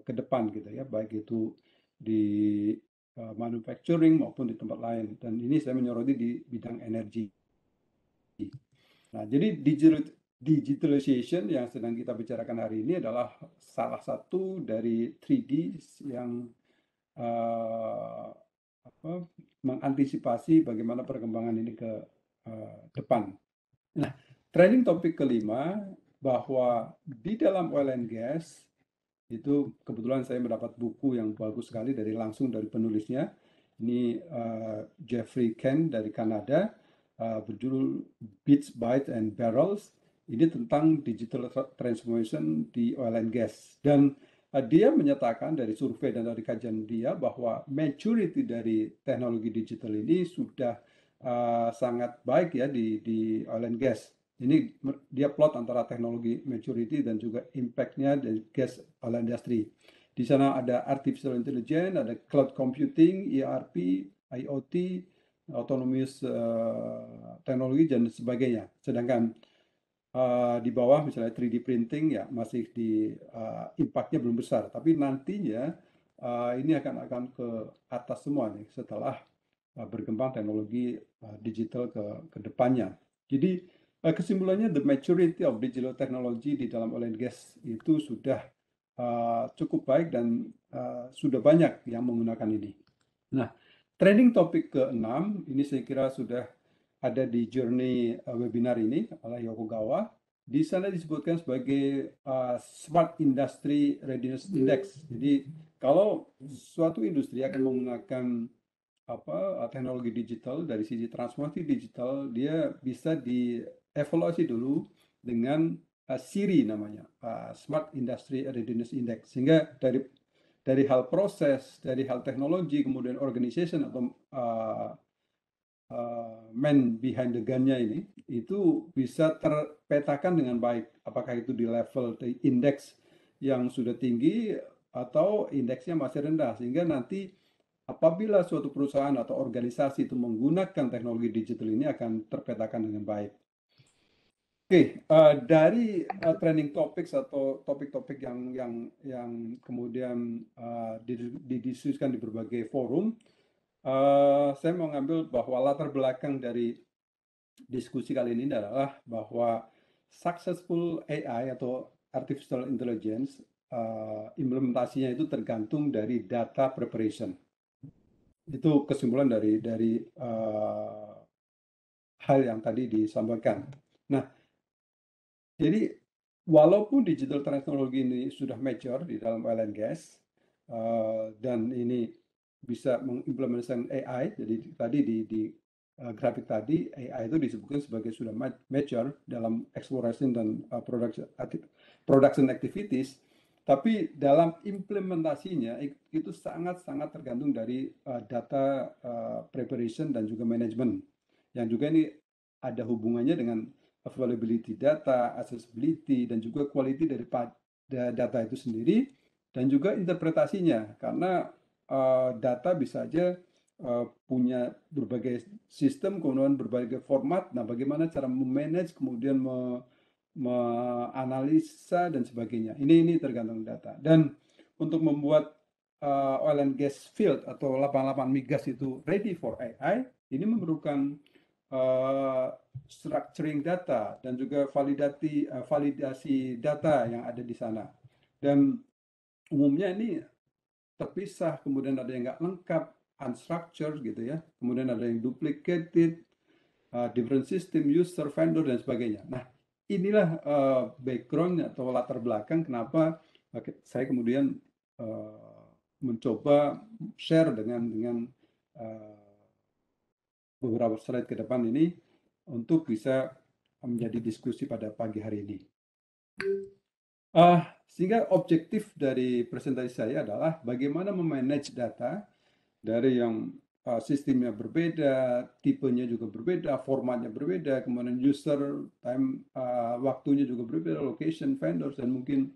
ke depan gitu ya, baik itu di manufacturing maupun di tempat lain. Dan ini saya menyoroti di bidang energi. Nah, jadi digitalization yang sedang kita bicarakan hari ini adalah salah satu dari 3D yang mengantisipasi bagaimana perkembangan ini ke depan. Nah, trending topik kelima, bahwa di dalam oil and gas itu kebetulan saya mendapat buku yang bagus sekali langsung dari penulisnya. Ini Jeffrey Ken dari Kanada, berjudul Bits, Bytes, and Barrels. Ini tentang digital transformation di oil and gas. Dan dia menyatakan dari survei dan dari kajian dia bahwa maturity dari teknologi digital ini sudah sangat baik ya di oil and gas. Ini dia plot antara teknologi maturity dan juga impact-nya dari gas oil industry. Di sana ada artificial intelligence, ada cloud computing, ERP, IoT, autonomous teknologi dan sebagainya. Sedangkan di bawah misalnya 3D printing ya masih di impact-nya belum besar, tapi nantinya ini akan ke atas semua nih setelah berkembang teknologi digital ke depannya. Jadi kesimpulannya, the maturity of digital technology di dalam oil and gas itu sudah cukup baik dan sudah banyak yang menggunakan ini. Nah, trending topik ke-6 ini saya kira sudah ada di journey webinar ini oleh Yokogawa. Di sana disebutkan sebagai Smart Industry Readiness Index. Jadi kalau suatu industri akan menggunakan teknologi digital, dari sisi transformasi digital, dia bisa dievaluasi dulu dengan SIRI namanya, Smart Industry Readiness Index. Sehingga dari hal proses, dari hal teknologi, kemudian organization atau man behind the gun-nya ini, itu bisa terpetakan dengan baik. Apakah itu di level indeks yang sudah tinggi atau indeksnya masih rendah. Sehingga nanti apabila suatu perusahaan atau organisasi itu menggunakan teknologi digital ini akan terpetakan dengan baik. Oke, dari trending topics atau topik-topik yang kemudian didiskusikan di berbagai forum, saya mau ngambil bahwa latar belakang dari diskusi kali ini adalah bahwa successful AI atau artificial intelligence implementasinya itu tergantung dari data preparation. Itu kesimpulan dari hal yang tadi disampaikan. Nah, jadi walaupun digital teknologi ini sudah mature di dalam oil and gas dan ini bisa mengimplementasikan AI, jadi tadi di grafik tadi AI itu disebutkan sebagai sudah mature dalam exploration dan production activities, tapi dalam implementasinya itu sangat-sangat tergantung dari data preparation dan juga management, yang juga ini ada hubungannya dengan availability data, accessibility, dan juga quality dari data itu sendiri, dan juga interpretasinya, karena data bisa aja punya berbagai sistem, kemudian berbagai format. Nah, bagaimana cara memanage, kemudian menganalisa dan sebagainya. Ini tergantung data. Dan untuk membuat oil and gas field atau lapangan-lapangan migas itu ready for AI, ini memerlukan structuring data dan juga validasi data yang ada di sana. Dan umumnya ini terpisah, kemudian ada yang nggak lengkap, unstructured gitu ya, kemudian ada yang duplicated, different system, user, vendor, dan sebagainya. Nah, inilah background atau latar belakang kenapa saya kemudian mencoba share dengan beberapa slide ke depan ini untuk bisa menjadi diskusi pada pagi hari ini. Sehingga objektif dari presentasi saya adalah bagaimana memanage data dari yang sistemnya berbeda, tipenya juga berbeda, formatnya berbeda, kemudian user, time, waktunya juga berbeda, location, vendors, dan mungkin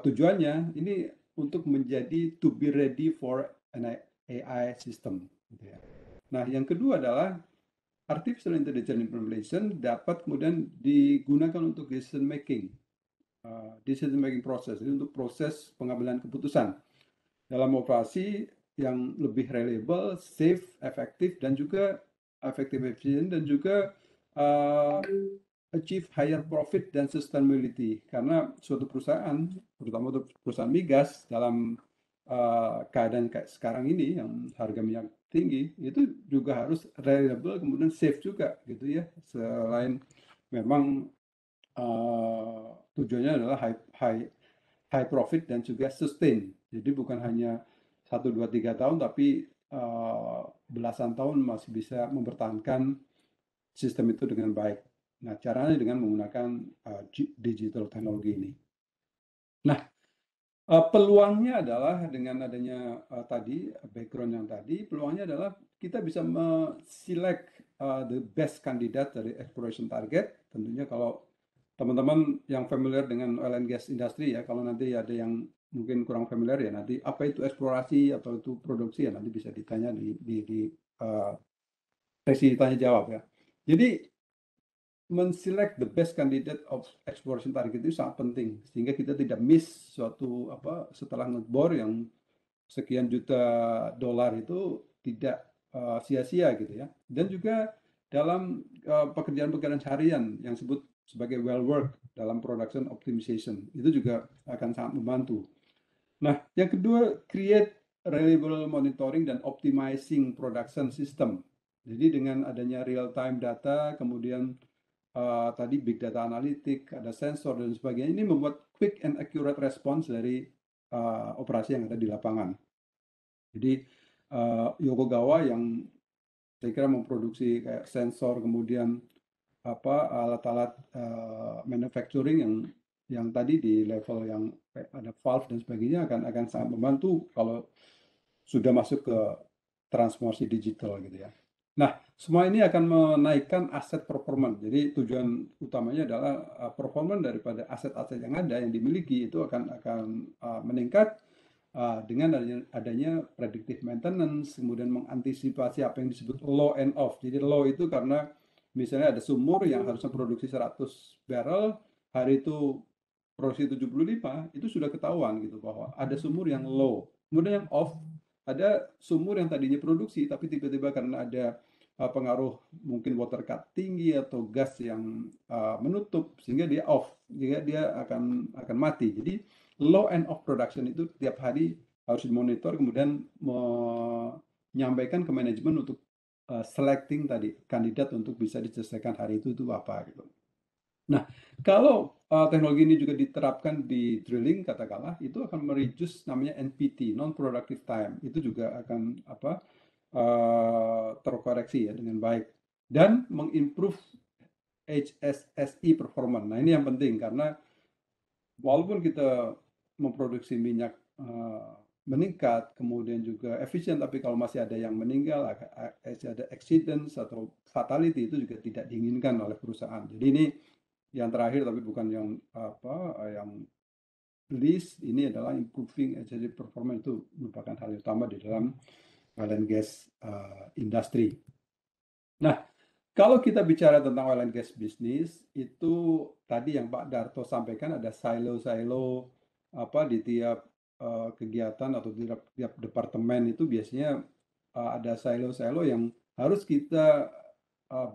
tujuannya ini untuk menjadi to be ready for an AI system. Nah, yang kedua adalah artificial intelligence implementation dapat kemudian digunakan untuk decision making process, untuk proses pengambilan keputusan dalam operasi yang lebih reliable, safe, efektif, dan juga efisien, dan juga achieve higher profit dan sustainability. Karena suatu perusahaan, terutama untuk perusahaan migas dalam keadaan kayak sekarang ini yang harga minyak tinggi, itu juga harus reliable, kemudian safe juga gitu ya. Selain memang tujuannya adalah high profit dan juga sustain. Jadi bukan hanya 1, 2, 3 tahun, tapi belasan tahun masih bisa mempertahankan sistem itu dengan baik. Nah, caranya dengan menggunakan digital teknologi ini. Nah, peluangnya adalah dengan adanya tadi background yang tadi, peluangnya adalah kita bisa select the best candidate dari exploration target. Tentunya kalau teman-teman yang familiar dengan oil and gas industry ya, kalau nanti ada yang mungkin kurang familiar ya, nanti apa itu eksplorasi atau itu produksi ya, nanti bisa ditanya di sesi tanya jawab ya. Jadi men-select the best candidate of exploration target itu sangat penting, sehingga kita tidak miss suatu setelah ngebor yang sekian juta dolar itu tidak sia-sia gitu ya. Dan juga dalam pekerjaan-pekerjaan harian yang disebut sebagai well work dalam production optimization, itu juga akan sangat membantu. Nah, yang kedua, create reliable monitoring dan optimizing production system. Jadi dengan adanya real time data, kemudian tadi big data analytic, ada sensor dan sebagainya, ini membuat quick and accurate response dari operasi yang ada di lapangan. Jadi Yokogawa yang saya kira memproduksi kayak sensor, kemudian alat-alat manufacturing yang tadi di level yang ada valve dan sebagainya akan sangat membantu kalau sudah masuk ke transformasi digital gitu ya. Nah, semua ini akan menaikkan aset performance. Jadi tujuan utamanya adalah performance daripada aset-aset yang ada yang dimiliki itu akan meningkat dengan adanya predictive maintenance, kemudian mengantisipasi apa yang disebut low and off. Jadi low itu karena misalnya ada sumur yang harusnya produksi 100 barrel, hari itu produksi 75, itu sudah ketahuan gitu bahwa ada sumur yang low. Kemudian yang off, ada sumur yang tadinya produksi tapi tiba-tiba karena ada pengaruh mungkin water cut tinggi atau gas yang menutup sehingga dia off, sehingga dia akan mati. Jadi low and off production itu tiap hari harus dimonitor, kemudian menyampaikan ke manajemen untuk selecting tadi kandidat untuk bisa diselesaikan hari itu apa gitu. Nah, kalau teknologi ini juga diterapkan di drilling katakanlah, itu akan mereduce namanya NPT, non-productive time. Itu juga akan terkoreksi ya dengan baik dan mengimprove HSSE performance. Nah, ini yang penting karena walaupun kita memproduksi minyak meningkat, kemudian juga efisien, tapi kalau masih ada yang meninggal, ada accidents atau fatality, itu juga tidak diinginkan oleh perusahaan. Jadi ini yang terakhir tapi bukan yang least, ini adalah improving HSE performance itu merupakan hal utama di dalam oil and gas industry. Nah, kalau kita bicara tentang oil and gas business, itu tadi yang Pak Darto sampaikan ada silo-silo di tiap kegiatan atau tiap departemen itu biasanya ada silo-silo yang harus kita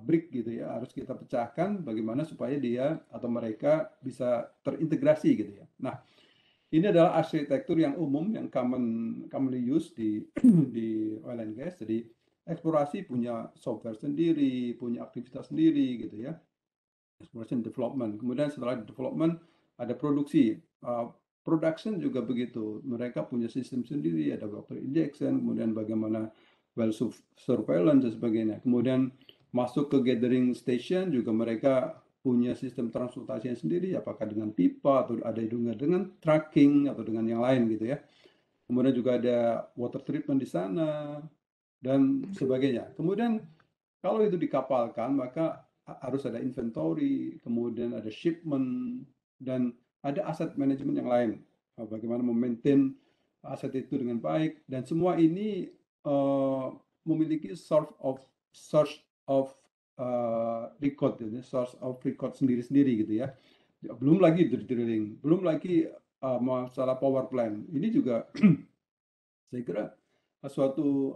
break gitu ya, harus kita pecahkan bagaimana supaya dia atau mereka bisa terintegrasi gitu ya. Nah, ini adalah arsitektur yang umum yang commonly used di oil and gas. Jadi eksplorasi punya software sendiri, punya aktivitas sendiri gitu ya. Exploration development. Kemudian setelah development ada produksi. Production juga begitu. Mereka punya sistem sendiri, ada water injection, kemudian bagaimana well surveillance dan sebagainya. Kemudian masuk ke gathering station juga mereka punya sistem transportasi yang sendiri, apakah dengan pipa atau ada dengan tracking atau dengan yang lain gitu ya. Kemudian juga ada water treatment di sana dan sebagainya. Kemudian kalau itu dikapalkan maka harus ada inventory, kemudian ada shipment dan ada aset manajemen yang lain. Bagaimana memaintain aset itu dengan baik dan semua ini memiliki source of record, source of record sendiri-sendiri gitu ya. Belum lagi drilling, belum lagi masalah power plant. Ini juga saya kira suatu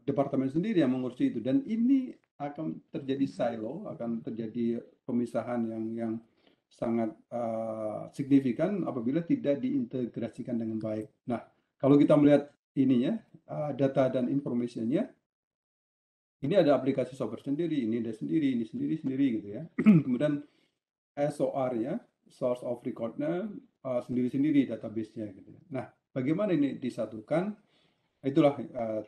departemen sendiri yang mengurusi itu dan ini akan terjadi silo, akan terjadi pemisahan yang sangat signifikan apabila tidak diintegrasikan dengan baik. Nah, kalau kita melihat ininya, data dan informasinya, ini ada aplikasi software sendiri, ini ada sendiri, ini sendiri gitu ya. Kemudian SOR-nya, source of record-nya sendiri-sendiri database-nya gitu. Nah, bagaimana ini disatukan? Itulah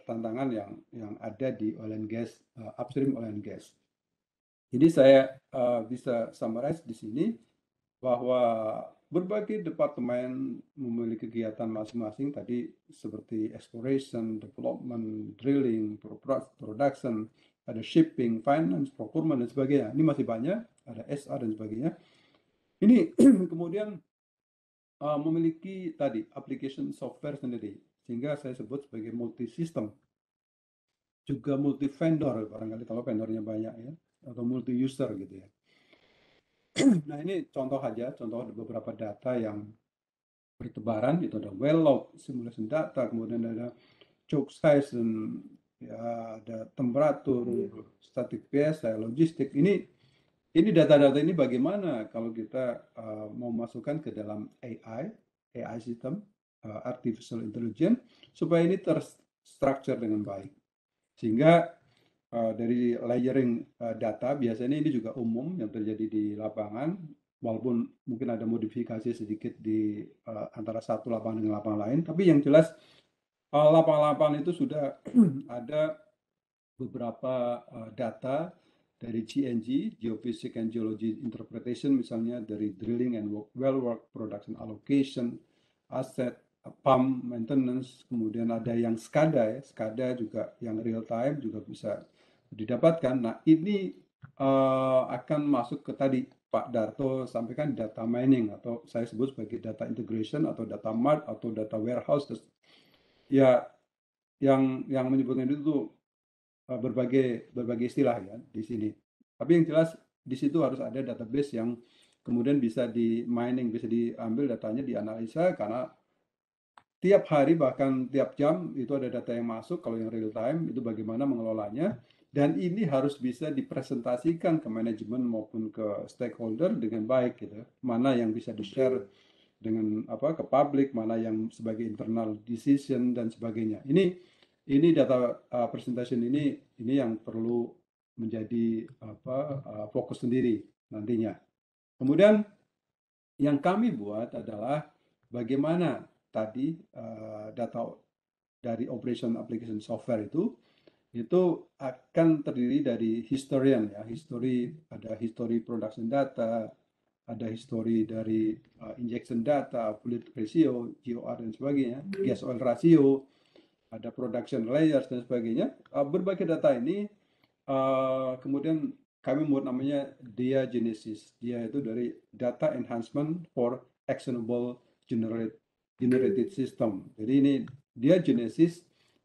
tantangan yang ada di oil and gas, upstream oil and gas. Jadi saya bisa summarize di sini bahwa berbagai departemen memiliki kegiatan masing-masing tadi seperti exploration, development, drilling, production, ada shipping, finance, procurement dan sebagainya. Ini masih banyak, ada SR dan sebagainya. Ini kemudian memiliki tadi application software sendiri, sehingga saya sebut sebagai multi system, juga multi vendor barangkali kalau vendornya banyak ya, atau multi user gitu ya. Nah ini contoh aja, contoh beberapa data yang bertebaran, itu ada well log, simulation data, kemudian ada choke size, dan ya ada temperatur, static PSI, logistik. Ini data-data ini bagaimana kalau kita mau masukkan ke dalam AI system, artificial intelligence, supaya ini terstruktur dengan baik. Sehingga dari layering data, biasanya ini juga umum yang terjadi di lapangan, walaupun mungkin ada modifikasi sedikit di antara satu lapangan dengan lapangan lain, tapi yang jelas lapangan-lapangan itu sudah ada beberapa data dari GNG, Geophysics and Geology Interpretation, misalnya dari drilling and well work, production allocation, asset, pump maintenance, kemudian ada yang SCADA ya, SCADA juga yang real time juga bisa didapatkan. Nah, ini akan masuk ke tadi Pak Darto sampaikan data mining atau saya sebut sebagai data integration atau data mart atau data warehouse. Ya, yang menyebutkan itu tuh berbagai istilah ya di sini. Tapi yang jelas di situ harus ada database yang kemudian bisa di mining, bisa diambil datanya, dianalisa, karena tiap hari bahkan tiap jam itu ada data yang masuk. Kalau yang real time itu bagaimana mengelolanya, dan ini harus bisa dipresentasikan ke manajemen maupun ke stakeholder dengan baik gitu. Mana yang bisa di-share dengan ke publik, mana yang sebagai internal decision dan sebagainya. Ini data presentation ini yang perlu menjadi fokus sendiri nantinya. Kemudian yang kami buat adalah bagaimana tadi data dari operation application software itu akan terdiri dari historian ya, ada history production data, ada history dari injection data, fluid ratio, GOR dan sebagainya, gas oil ratio, ada production layers dan sebagainya. Berbagai data ini kemudian kami membuat namanya DIA Genesis. DIA itu dari Data Enhancement for Actionable Generated System. Jadi ini DIA Genesis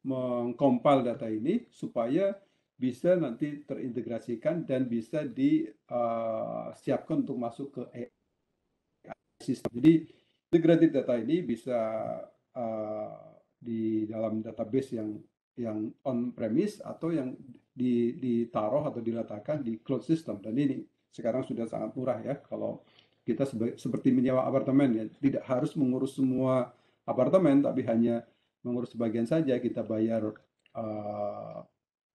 mengkompil data ini supaya bisa nanti terintegrasikan dan bisa disiapkan untuk masuk ke AI system. Jadi integrated data ini bisa di dalam database yang on premise atau yang ditaruh atau diletakkan di cloud system. Dan ini sekarang sudah sangat murah ya, kalau kita seperti menyewa apartemen ya, tidak harus mengurus semua apartemen, tapi hanya mengurus sebagian saja. Kita bayar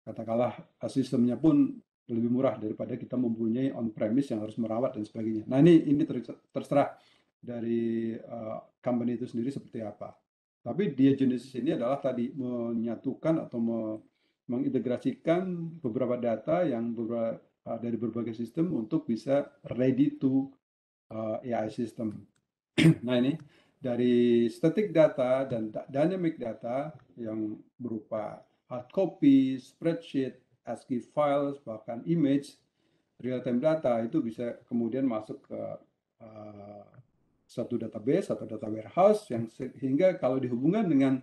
katakanlah sistemnya pun lebih murah daripada kita mempunyai on premise yang harus merawat dan sebagainya. Nah, ini terserah dari company itu sendiri seperti apa. Tapi DIA Genesis ini adalah tadi menyatukan atau mengintegrasikan beberapa data yang dari berbagai sistem untuk bisa ready to AI system. Nah, ini dari static data dan dynamic data yang berupa hard copy, spreadsheet, ASCII files, bahkan image, real-time data itu bisa kemudian masuk ke satu database atau data warehouse yang sehingga kalau dihubungkan dengan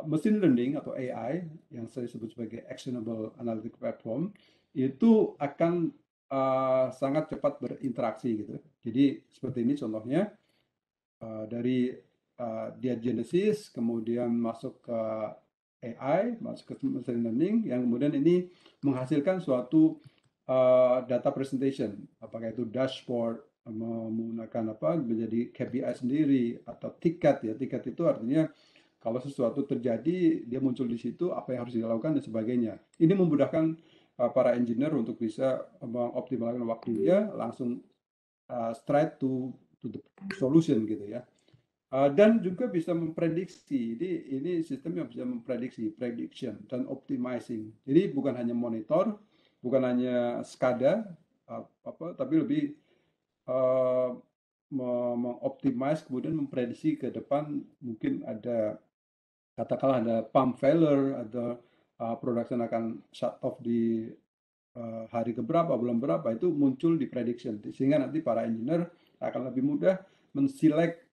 machine learning atau AI yang saya sebut sebagai actionable analytic platform itu akan sangat cepat berinteraksi gitu. Jadi seperti ini contohnya dari DIA Genesis kemudian masuk ke AI, masuk ke machine learning yang kemudian ini menghasilkan suatu data presentation, apakah itu dashboard menggunakan menjadi KPI sendiri atau tiket ya. Tiket itu artinya kalau sesuatu terjadi dia muncul di situ, apa yang harus dilakukan dan sebagainya. Ini memudahkan para engineer untuk bisa mengoptimalkan waktunya langsung straight to the solution gitu ya. Dan juga bisa memprediksi. Ini sistem yang bisa memprediksi, prediction dan optimizing. Jadi bukan hanya monitor, bukan hanya SCADA tapi lebih mengoptimize kemudian memprediksi ke depan mungkin ada katakanlah ada pump failure, ada production akan shut off di hari keberapa, bulan berapa, itu muncul di prediction sehingga nanti para engineer akan lebih mudah menselect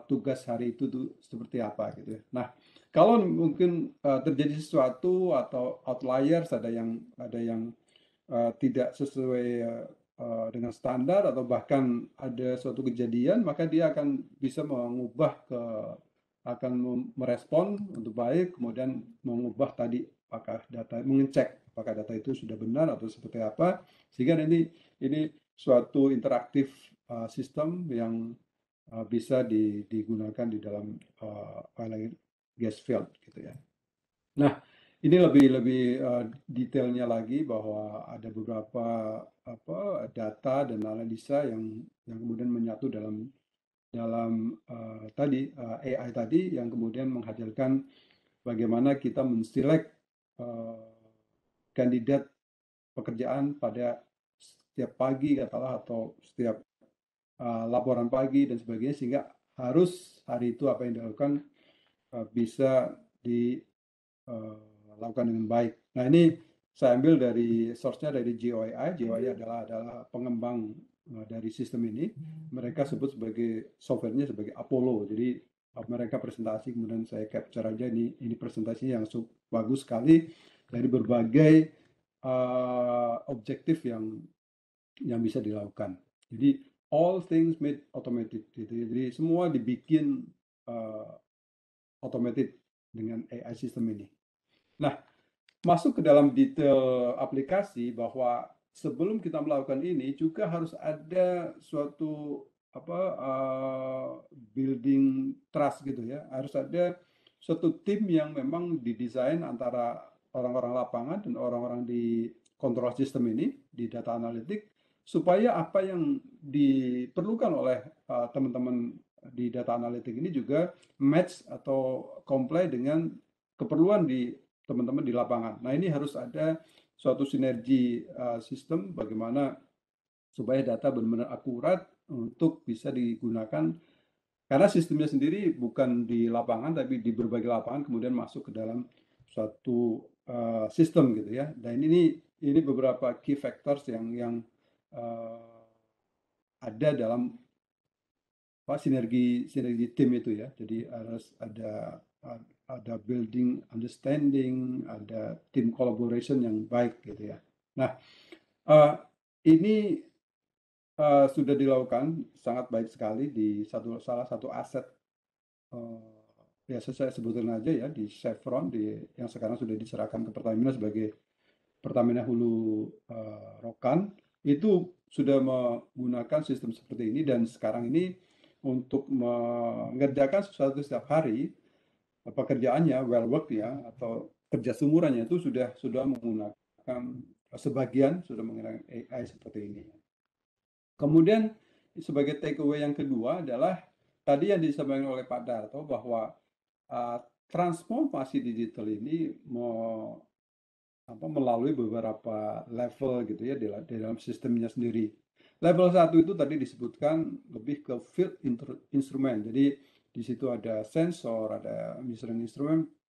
tugas hari itu tuh seperti apa gitu ya. Nah, kalau mungkin terjadi sesuatu atau outliers, ada yang tidak sesuai dengan standar atau bahkan ada suatu kejadian, maka dia akan bisa akan merespon untuk baik, kemudian mengubah tadi apakah data, mengecek apakah data itu sudah benar atau seperti apa, sehingga ini suatu interaktif sistem yang bisa digunakan di dalam oil and gas field gitu ya. Nah, ini lebih detailnya lagi bahwa ada beberapa data dan analisa yang kemudian menyatu dalam tadi AI tadi yang kemudian menghasilkan bagaimana kita menselect kandidat pekerjaan pada setiap pagi katakanlah atau setiap laporan pagi dan sebagainya, sehingga harus hari itu apa yang dilakukan bisa dilakukan dengan baik. Nah, ini saya ambil dari source-nya dari GOAI. GOAI adalah pengembang dari sistem ini. Mereka sebut sebagai software-nya sebagai Apollo. Jadi mereka presentasi, kemudian saya capture aja ini presentasinya yang bagus sekali dari berbagai objektif yang bisa dilakukan. Jadi all things made automated gitu. Jadi semua dibikin automated dengan AI system ini. Nah, masuk ke dalam detail aplikasi bahwa sebelum kita melakukan ini juga harus ada suatu building trust gitu ya. Harus ada suatu tim yang memang didesain antara orang-orang lapangan dan orang-orang di control system ini, di data analytic, supaya apa yang diperlukan oleh teman-teman di data analytic ini juga match atau comply dengan keperluan di teman-teman di lapangan. Nah, ini harus ada suatu sinergi sistem bagaimana supaya data benar-benar akurat untuk bisa digunakan, karena sistemnya sendiri bukan di lapangan tapi di berbagai lapangan kemudian masuk ke dalam suatu sistem gitu ya. Dan ini beberapa key factors yang ada dalam sinergi tim itu ya. Jadi harus ada building understanding, ada team collaboration yang baik gitu ya. Nah, ini sudah dilakukan sangat baik sekali di salah satu aset biasa saya sebutkan aja ya, di Chevron yang sekarang sudah diserahkan ke Pertamina sebagai Pertamina Hulu Rokan, itu sudah menggunakan sistem seperti ini, dan sekarang ini untuk mengerjakan sesuatu setiap hari, pekerjaannya well work ya, atau kerja sumurannya itu sudah menggunakan sebagian sudah menggunakan AI seperti ini. Kemudian sebagai take away yang kedua adalah tadi yang disampaikan oleh Pak Darto bahwa transformasi digital ini melalui beberapa level gitu ya di dalam sistemnya sendiri. Level 1 itu tadi disebutkan lebih ke field instrument. Jadi di situ ada sensor, ada measuring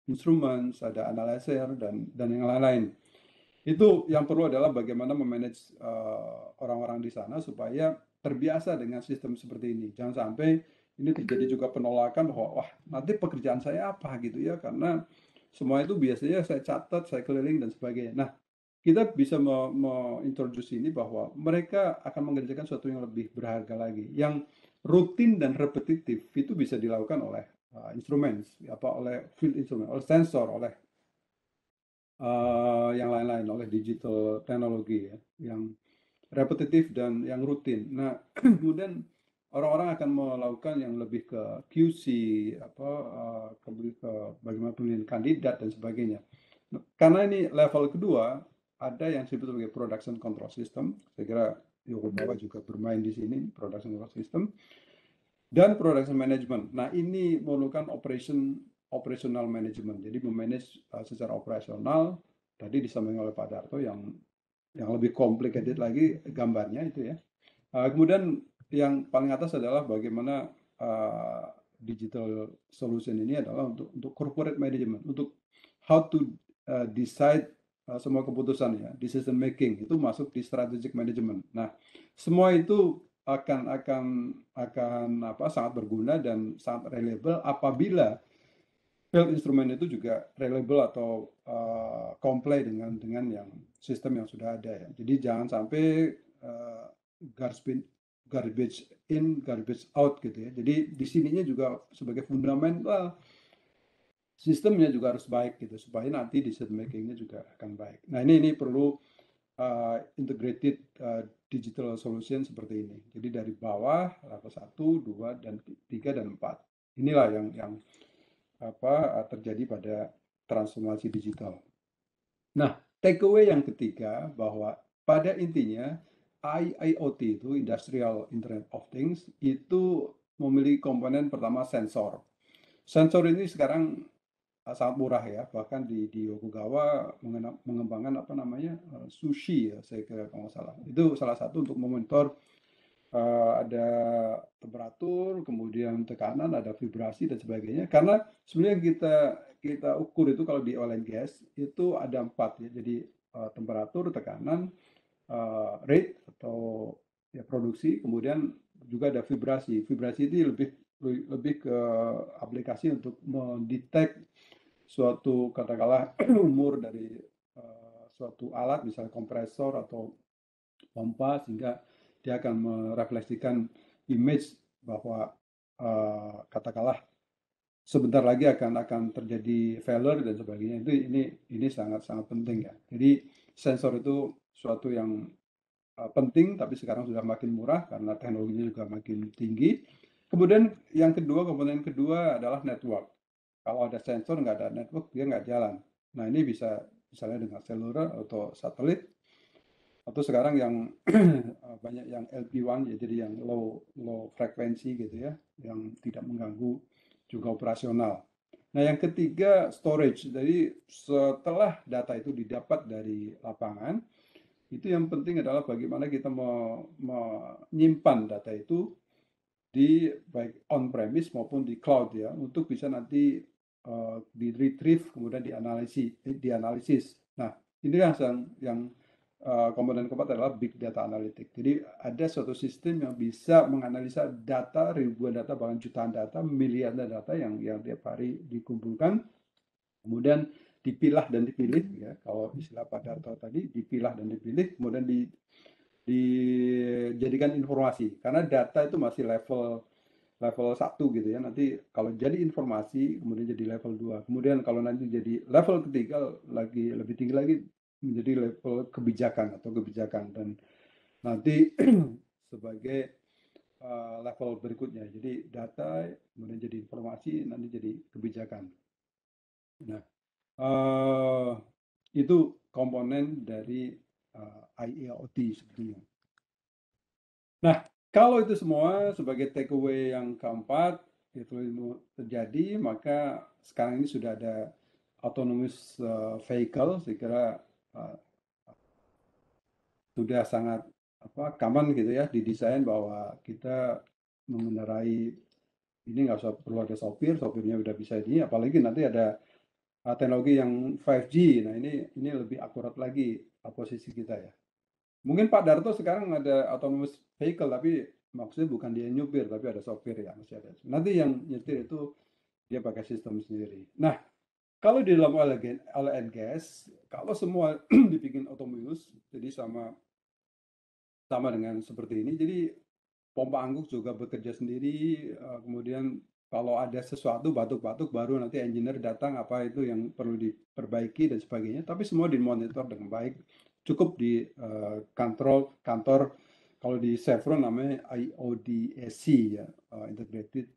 instruments, ada analyzer dan yang lain-lain. Itu yang perlu adalah bagaimana memanage orang-orang di sana supaya terbiasa dengan sistem seperti ini. Jangan sampai ini terjadi juga penolakan bahwa wah nanti pekerjaan saya apa gitu ya, karena semua itu biasanya saya catat, saya keliling dan sebagainya. Nah, kita bisa mengintroduce ini bahwa mereka akan mengerjakan sesuatu yang lebih berharga lagi, yang rutin dan repetitif itu bisa dilakukan oleh instrumen, oleh field instrument, oleh sensor, oleh yang lain-lain, oleh digital teknologi ya, yang repetitif dan yang rutin. Nah, kemudian orang-orang akan melakukan yang lebih ke QC, ke bagaimana pemilihan kandidat dan sebagainya. Nah, karena ini level kedua, ada yang disebut sebagai production control system. Saya kira Yokogawa juga bermain di sini, production control system dan production management. Nah, ini memerlukan operational management. Jadi memanage secara operasional. Tadi disampaikan oleh Pak Darto yang lebih complicated lagi gambarnya itu ya. Kemudian yang paling atas adalah bagaimana digital solution ini adalah untuk corporate management, untuk how to decide semua keputusan ya, decision making itu masuk di strategic management. Nah, semua itu akan sangat berguna dan sangat reliable apabila field instrument itu juga reliable atau comply dengan yang sistem yang sudah ada ya. Jadi jangan sampai garbage in, garbage out gitu ya. Jadi di sininya juga sebagai fundamental sistemnya juga harus baik gitu supaya nanti decision makingnya juga akan baik. Nah, ini perlu integrated digital solution seperti ini. Jadi dari bawah level 1, 2 dan 3 dan 4. Inilah yang terjadi pada transformasi digital. Nah, takeaway yang ketiga bahwa pada intinya IoT itu Industrial Internet of Things itu memiliki komponen pertama sensor. Sensor ini sekarang sangat murah ya. Bahkan di Yokogawa mengembangkan apa namanya sushi ya, saya kira kalau nggak salah. Itu salah satu untuk memonitor ada temperatur, kemudian tekanan, ada vibrasi dan sebagainya. Karena sebenarnya kita ukur itu kalau di oil and gas itu ada 4 ya. Jadi temperatur, tekanan, rate atau ya produksi, kemudian juga ada vibrasi. Vibrasi itu lebih ke aplikasi untuk mendetek suatu katakanlah umur dari suatu alat, misalnya kompresor atau pompa, sehingga dia akan merefleksikan image bahwa katakanlah sebentar lagi akan terjadi failure dan sebagainya. Itu ini sangat penting ya. Jadi sensor itu suatu yang penting, tapi sekarang sudah makin murah karena teknologinya juga makin tinggi. Kemudian yang kedua, komponen kedua adalah network. Kalau ada sensor nggak ada network, dia nggak jalan. Nah, ini bisa misalnya dengan seluler atau satelit, atau sekarang yang banyak yang LP1 ya, jadi yang low frekuensi gitu ya, yang tidak mengganggu juga operasional. Nah, yang ketiga storage. Jadi setelah data itu didapat dari lapangan, itu yang penting adalah bagaimana kita menyimpan data itu di baik on-premise maupun di cloud ya, untuk bisa nanti di retrieve kemudian dianalisis. Nah, inilah yang komponen keempat adalah big data analytics. Jadi ada suatu sistem yang bisa menganalisa data, ribuan data, bahkan jutaan data, miliaran data yang tiap hari dikumpulkan, kemudian dipilah dan dipilih ya. Kalau istilah Pak Darto tadi, dipilah dan dipilih, kemudian dijadikan informasi. Karena data itu masih level 1 gitu ya. Nanti kalau jadi informasi kemudian jadi level 2. Kemudian kalau nanti jadi level ketiga lagi lebih tinggi lagi menjadi level kebijakan. Dan nanti sebagai level berikutnya. Jadi data kemudian jadi informasi, nanti jadi kebijakan. Nah, itu komponen dari IIoT sebetulnya. Nah, kalau itu semua sebagai takeaway yang keempat itu terjadi, maka sekarang ini sudah ada autonomous vehicle, saya kira sudah sangat common gitu ya, didesain bahwa kita mengendarai ini nggak usah perlu ada sopirnya udah bisa ini, apalagi nanti ada teknologi yang 5G. Nah, ini lebih akurat lagi posisi kita ya. Mungkin Pak Darto sekarang ada autonomous vehicle, tapi maksudnya bukan dia nyupir, tapi ada sopir ya, masih ada. Nanti yang nyetir itu dia pakai sistem sendiri. Nah, kalau di dalam oil and gas, kalau semua dibikin otonomous, jadi sama dengan seperti ini, jadi pompa angguk juga bekerja sendiri, kemudian kalau ada sesuatu batuk-batuk baru nanti engineer datang apa itu yang perlu diperbaiki dan sebagainya, tapi semua dimonitor dengan baik. Cukup di kantor kalau di Chevron namanya IODSC ya, Integrated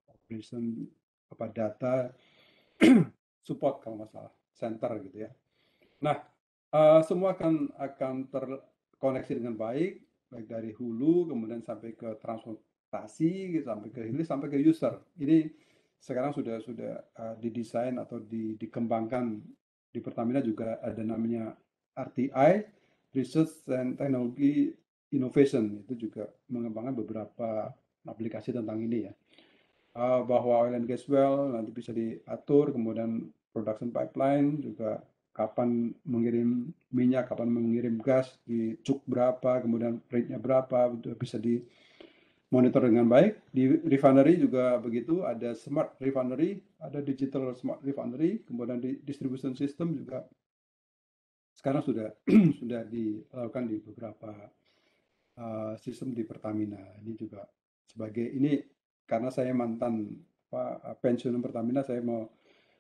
Operation Data Support kalau nggak salah, center gitu ya. Nah, semua akan terkoneksi dengan baik dari hulu kemudian sampai ke transportasi, sampai ke hilir, sampai ke user. Ini sekarang sudah didesain atau dikembangkan di Pertamina, juga ada namanya RTI, Research and Technology Innovation, itu juga mengembangkan beberapa aplikasi tentang ini ya. Bahwa oil and gas well nanti bisa diatur, kemudian production pipeline juga kapan mengirim minyak, kapan mengirim gas, di cuk berapa, kemudian rate-nya berapa, bisa dimonitor dengan baik. Di refinery juga begitu, ada smart refinery, ada digital smart refinery, kemudian di distribution system juga sekarang sudah dilakukan di beberapa sistem di Pertamina. Ini juga sebagai ini karena saya mantan pensiunan Pertamina, saya mau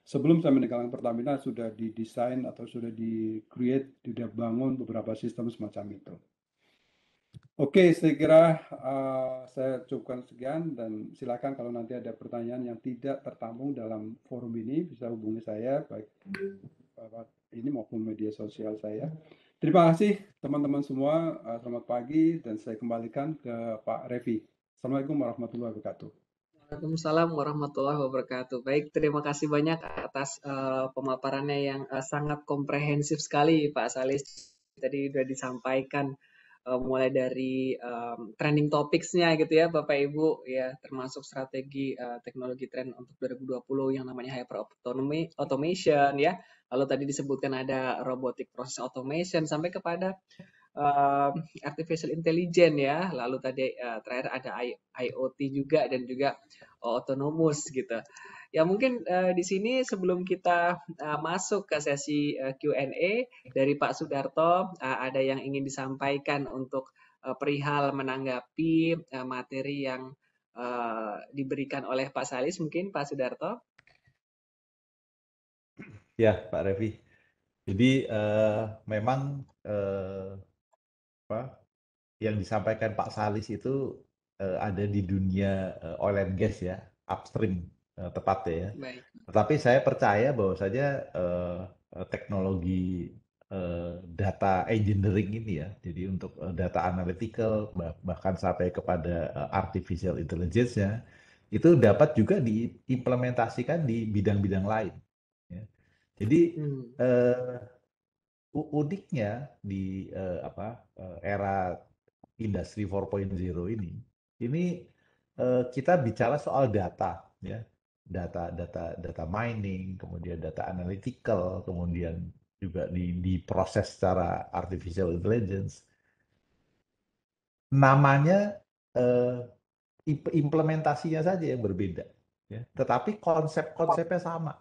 sebelum saya meninggalkan Pertamina sudah didesain atau sudah di-create, sudah bangun beberapa sistem semacam itu. Oke, saya kira saya cukupkan sekian, dan silakan kalau nanti ada pertanyaan yang tidak tertampung dalam forum ini bisa hubungi saya baik ini maupun media sosial saya. Terima kasih teman-teman semua, selamat pagi, dan saya kembalikan ke Pak Revi. Assalamualaikum warahmatullahi wabarakatuh. Waalaikumsalam warahmatullahi wabarakatuh. Baik, terima kasih banyak atas pemaparannya yang sangat komprehensif sekali, Pak Salis. Tadi sudah disampaikan mulai dari trending topics-nya gitu ya, Bapak Ibu, ya termasuk strategi teknologi tren untuk 2020 yang namanya hyper automation ya. Lalu tadi disebutkan ada robotic process automation sampai kepada artificial intelligence ya, lalu tadi terakhir ada IoT juga dan juga autonomous gitu. Ya mungkin di sini sebelum kita masuk ke sesi Q&A dari Pak Sudarto, ada yang ingin disampaikan untuk perihal menanggapi materi yang diberikan oleh Pak Salis, mungkin Pak Sudarto. Ya, Pak Revi. Jadi memang apa yang disampaikan Pak Salis itu ada di dunia oil and gas ya, upstream tepatnya ya. Baik. Tetapi saya percaya bahwa saja teknologi data engineering ini ya, jadi untuk data analytical bahkan sampai kepada artificial intelligence-nya itu dapat juga diimplementasikan di bidang-bidang lain. Ya. Jadi uniknya di era industri 4.0 ini kita bicara soal data ya, data mining, kemudian data analytical, kemudian juga diproses secara artificial intelligence. Namanya implementasinya saja yang berbeda ya, tetapi konsep-konsepnya sama.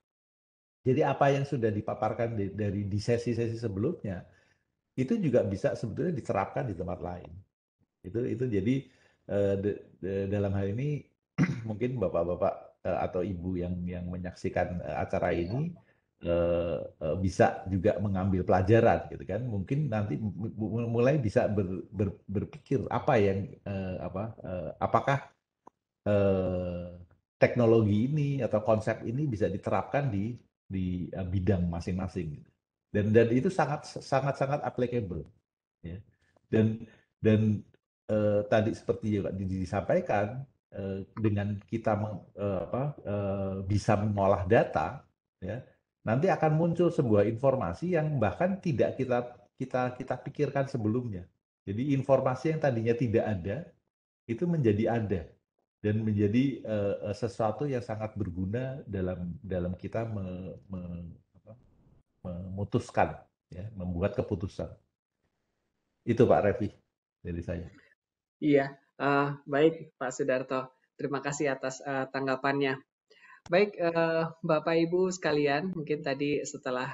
Jadi apa yang sudah dipaparkan dari di sesi-sesi sebelumnya itu juga bisa sebetulnya diterapkan di tempat lain. Itu jadi dalam hal ini mungkin bapak-bapak atau ibu yang menyaksikan acara ini bisa juga mengambil pelajaran gitu kan. Mungkin nanti mulai bisa berpikir apa yang apakah teknologi ini atau konsep ini bisa diterapkan di bidang masing-masing gitu. Dan itu sangat applicable ya. Dan tadi seperti juga disampaikan dengan kita bisa mengolah data ya, nanti akan muncul sebuah informasi yang bahkan tidak kita pikirkan sebelumnya. Jadi informasi yang tadinya tidak ada itu menjadi ada dan menjadi sesuatu yang sangat berguna dalam kita memutuskan ya, membuat keputusan. Itu Pak Revi dari saya. Iya, baik Pak Sudarto. Terima kasih atas tanggapannya. Baik, Bapak Ibu sekalian, mungkin tadi setelah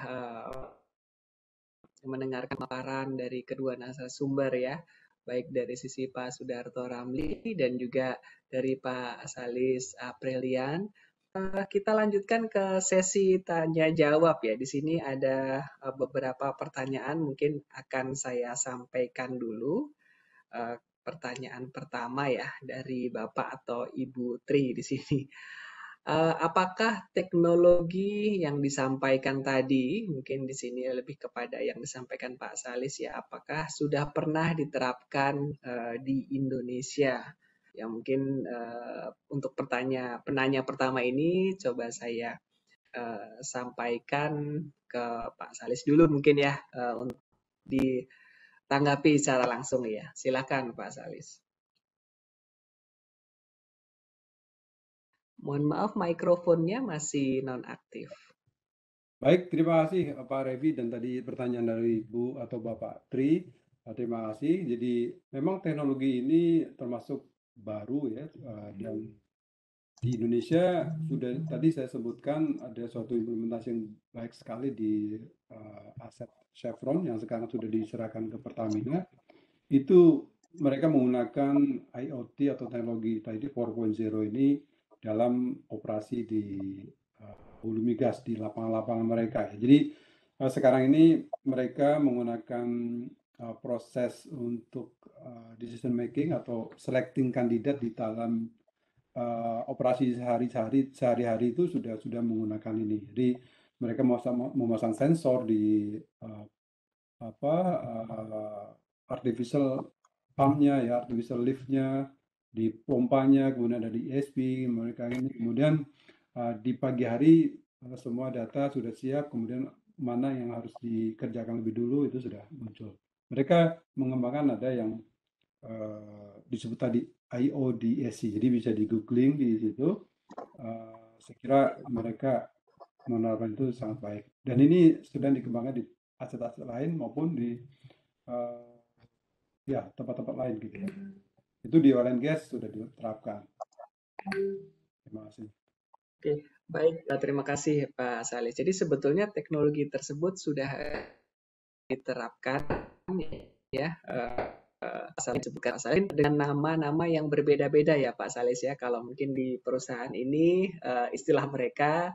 mendengarkan paparan dari kedua narasumber ya, baik dari sisi Pak Sudarto Ramli dan juga dari Pak Salis Aprilian. Kita lanjutkan ke sesi tanya jawab ya. Di sini ada beberapa pertanyaan mungkin akan saya sampaikan dulu. Pertanyaan pertama ya dari Bapak atau Ibu Tri di sini. Apakah teknologi yang disampaikan tadi, mungkin di sini lebih kepada yang disampaikan Pak Salis ya, apakah sudah pernah diterapkan di Indonesia? Ya mungkin untuk penanya pertama ini coba saya sampaikan ke Pak Salis dulu mungkin ya untuk ditanggapi secara langsung ya. Silakan Pak Salis. Mohon maaf, mikrofonnya masih nonaktif. Baik, terima kasih Pak Revi dan tadi pertanyaan dari Bu atau Bapak Tri. Terima kasih. Jadi memang teknologi ini termasuk baru ya, dan di Indonesia sudah tadi saya sebutkan ada suatu implementasi yang baik sekali di aset Chevron yang sekarang sudah diserahkan ke Pertamina. Itu mereka menggunakan IoT atau teknologi tadi 4.0 ini dalam operasi di hulu migas di lapangan-lapangan mereka. Jadi sekarang ini mereka menggunakan proses untuk decision making atau selecting kandidat di dalam operasi sehari-hari itu sudah menggunakan ini. Jadi mereka memasang sensor di artificial pump-nya ya, artificial lift-nya, di pompanya, kemudian ada di ESP, mereka ini kemudian di pagi hari semua data sudah siap, kemudian mana yang harus dikerjakan lebih dulu itu sudah muncul. Mereka mengembangkan ada yang disebut tadi IODSC, jadi bisa di googling di situ. Saya kira mereka menerapkan itu sangat baik. Dan ini sedang dikembangkan di aset-aset lain maupun di ya tempat-tempat lain gitu ya. Itu di oil and gas sudah diterapkan. Terima kasih. Oke, baik. Terima kasih Pak Saleh. Jadi sebetulnya teknologi tersebut sudah diterapkan ya. Saleh sebutkan Saleh dengan nama-nama yang berbeda-beda ya Pak Saleh ya. Kalau mungkin di perusahaan ini istilah mereka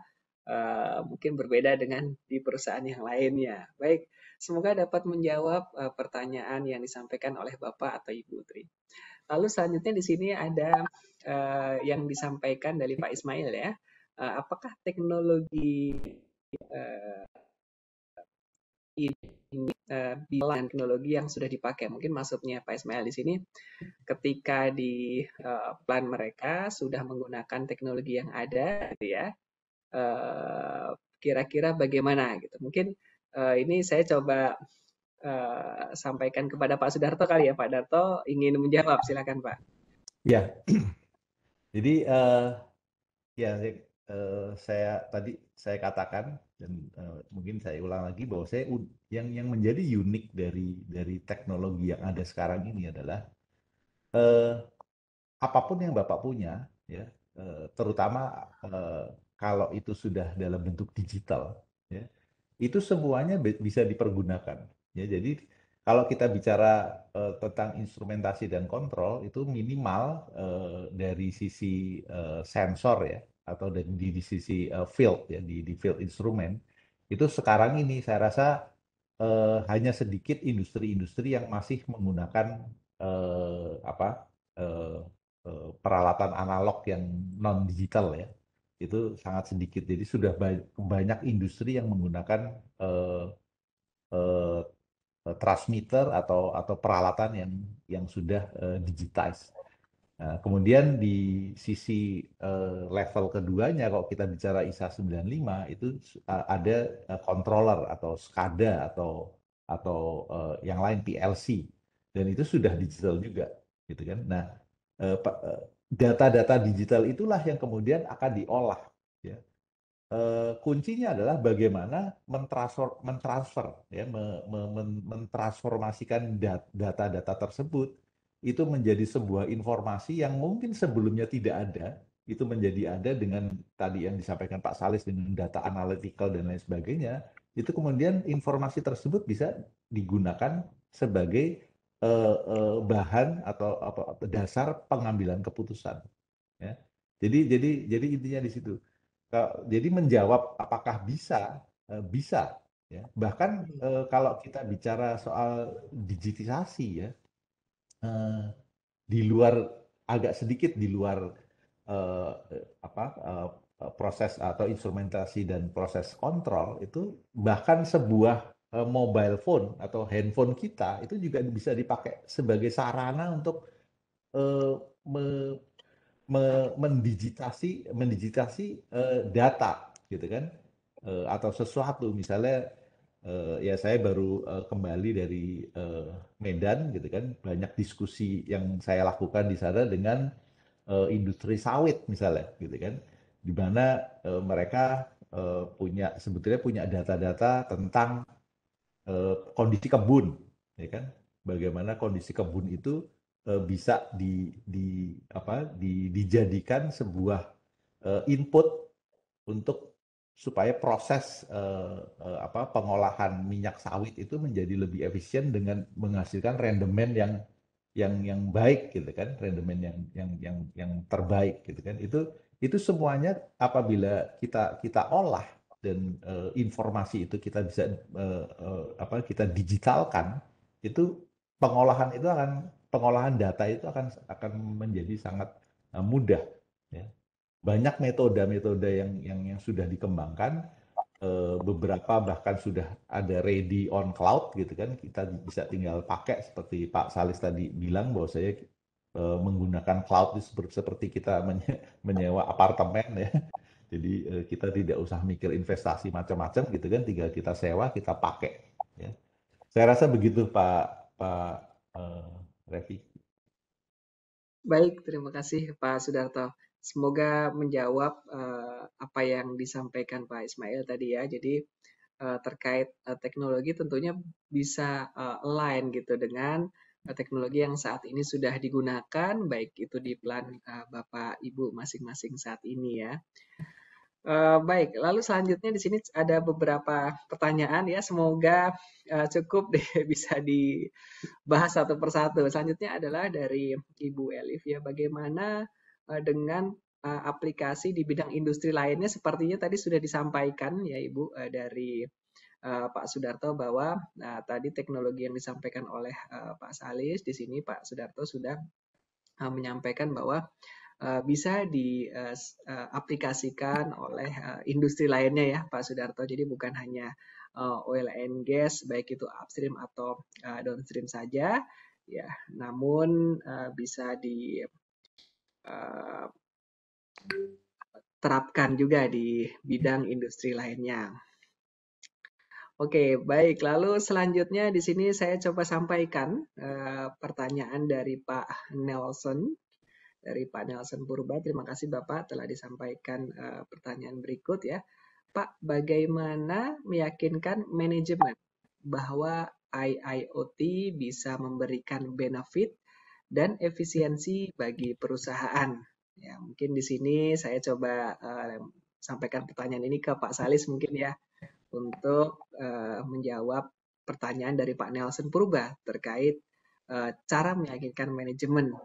mungkin berbeda dengan di perusahaan yang lainnya. Baik, semoga dapat menjawab pertanyaan yang disampaikan oleh Bapak atau Ibu Tri. Lalu selanjutnya di sini ada yang disampaikan dari Pak Ismail ya. Apakah teknologi ini bilang teknologi yang sudah dipakai? Mungkin maksudnya Pak Ismail di sini ketika di plan mereka sudah menggunakan teknologi yang ada, gitu ya. Kira-kira bagaimana gitu? Mungkin ini saya coba sampaikan kepada Pak Sudarto kali ya. Pak Darto ingin menjawab, silakan Pak. Ya, jadi ya tadi saya katakan dan mungkin saya ulang lagi bahwa yang menjadi unik dari teknologi yang ada sekarang ini adalah apapun yang Bapak punya, ya, terutama kalau itu sudah dalam bentuk digital, ya, itu semuanya bisa dipergunakan. Ya, jadi kalau kita bicara tentang instrumentasi dan kontrol, itu minimal dari sisi sensor ya, atau di sisi field ya, di field instrumen, itu sekarang ini saya rasa hanya sedikit industri-industri yang masih menggunakan peralatan analog yang non digital ya, itu sangat sedikit. Jadi sudah banyak industri yang menggunakan transmitter atau peralatan yang sudah digitize. Nah, kemudian di sisi level keduanya, kalau kita bicara ISA 95 itu ada controller atau SCADA atau yang lain PLC, dan itu sudah digital juga, gitu kan. Nah, data-data digital itulah yang kemudian akan diolah. Ya. Kuncinya adalah bagaimana mentransformasikan data-data tersebut itu menjadi sebuah informasi yang mungkin sebelumnya tidak ada, itu menjadi ada dengan tadi yang disampaikan Pak Salis dengan data analytical dan lain sebagainya, itu kemudian informasi tersebut bisa digunakan sebagai bahan atau dasar pengambilan keputusan. Ya. Jadi intinya di situ. Jadi menjawab apakah bisa, bisa. Ya. Bahkan kalau kita bicara soal digitisasi ya, di luar agak sedikit di luar proses atau instrumentasi dan proses kontrol itu, bahkan sebuah mobile phone atau handphone kita itu juga bisa dipakai sebagai sarana untuk mendigitasi data gitu kan, atau sesuatu misalnya ya saya baru kembali dari Medan gitu kan, banyak diskusi yang saya lakukan di sana dengan industri sawit misalnya gitu kan, di mana mereka sebetulnya punya data-data tentang kondisi kebun, ya kan, bagaimana kondisi kebun itu bisa dijadikan sebuah input untuk supaya proses pengolahan minyak sawit itu menjadi lebih efisien dengan menghasilkan rendemen yang baik gitu kan, rendemen yang terbaik gitu kan. Itu semuanya apabila kita olah dan informasi itu kita bisa kita digitalkan, itu pengolahan data itu akan menjadi sangat mudah ya. Banyak metode-metode yang sudah dikembangkan, beberapa bahkan sudah ada ready on cloud gitu kan, kita bisa tinggal pakai seperti Pak Salis tadi bilang bahwa saya menggunakan cloud seperti kita menyewa apartemen ya. Jadi kita tidak usah mikir investasi macam-macam gitu kan, tinggal kita sewa, kita pakai. Ya. Saya rasa begitu Pak Revi. Baik, terima kasih Pak Sudarto. Semoga menjawab apa yang disampaikan Pak Ismail tadi ya. Jadi terkait teknologi tentunya bisa align gitu dengan teknologi yang saat ini sudah digunakan, baik itu di plan Bapak Ibu masing-masing saat ini ya. Baik, lalu selanjutnya di sini ada beberapa pertanyaan ya. Semoga cukup deh bisa dibahas satu persatu. Selanjutnya adalah dari Ibu Elif ya. Bagaimana dengan aplikasi di bidang industri lainnya? Sepertinya tadi sudah disampaikan ya Ibu dari Pak Sudarto bahwa tadi teknologi yang disampaikan oleh Pak Salis di sini Pak Sudarto sudah menyampaikan bahwa bisa diaplikasikan oleh industri lainnya ya Pak Sudarto. Jadi bukan hanya oil and gas baik itu upstream atau downstream saja ya, namun bisa diterapkan juga di bidang industri lainnya. Oke, baik. Lalu selanjutnya di sini saya coba sampaikan pertanyaan dari Pak Nelson. Dari Pak Nelson Purba, terima kasih Bapak telah disampaikan pertanyaan berikut ya. Pak, bagaimana meyakinkan manajemen bahwa IIoT bisa memberikan benefit dan efisiensi bagi perusahaan? Ya, mungkin di sini saya coba sampaikan pertanyaan ini ke Pak Salis mungkin ya, untuk menjawab pertanyaan dari Pak Nelson Purba terkait cara meyakinkan manajemen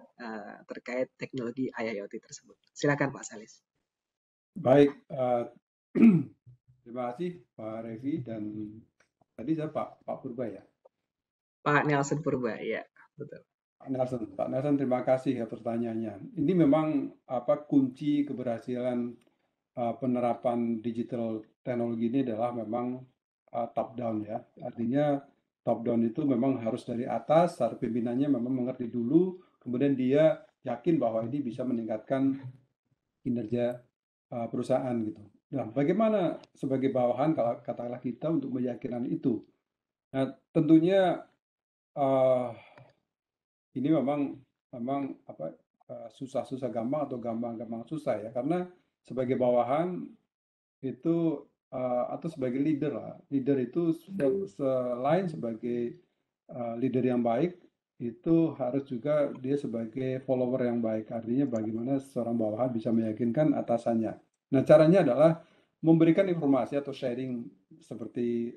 terkait teknologi IIoT tersebut. Silakan Pak Salis. Baik, terima kasih Pak Revi dan tadi saya Pak Purba ya. Pak Nelson Purba, ya betul. Pak Nelson, terima kasih ya pertanyaannya. Ini memang kunci keberhasilan penerapan digital teknologi ini adalah memang top down ya. Artinya top down itu memang harus dari atas, secara pimpinannya memang mengerti dulu, kemudian dia yakin bahwa ini bisa meningkatkan kinerja perusahaan gitu. Nah, bagaimana sebagai bawahan kalau katakanlah kita untuk meyakinkan itu? Nah, tentunya ini memang susah-susah gampang atau gampang-gampang susah ya, karena sebagai bawahan itu atau sebagai leader lah, leader itu selain sebagai leader yang baik, itu harus juga dia sebagai follower yang baik. Artinya bagaimana seorang bawahan bisa meyakinkan atasannya. Nah, caranya adalah memberikan informasi atau sharing seperti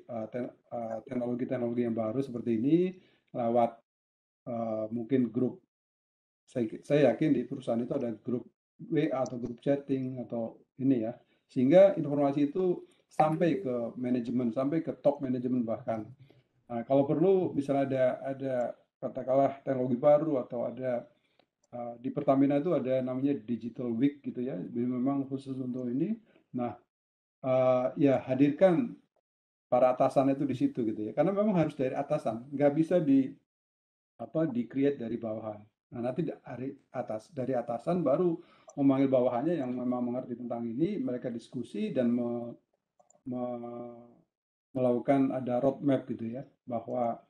teknologi-teknologi yang baru seperti ini lewat mungkin grup. Saya yakin di perusahaan itu ada grup WA atau grup chatting atau ini ya, sehingga informasi itu sampai ke manajemen, sampai ke top manajemen bahkan. Nah, kalau perlu misalnya ada katakanlah teknologi baru atau ada di Pertamina itu ada namanya Digital Week gitu ya, jadi memang khusus untuk ini. Nah, ya hadirkan para atasan itu di situ gitu ya, karena memang harus dari atasan, nggak bisa di-create dari bawahan. Nah, nanti dari atasan baru memanggil bawahannya yang memang mengerti tentang ini, mereka diskusi dan melakukan ada roadmap gitu ya, bahwa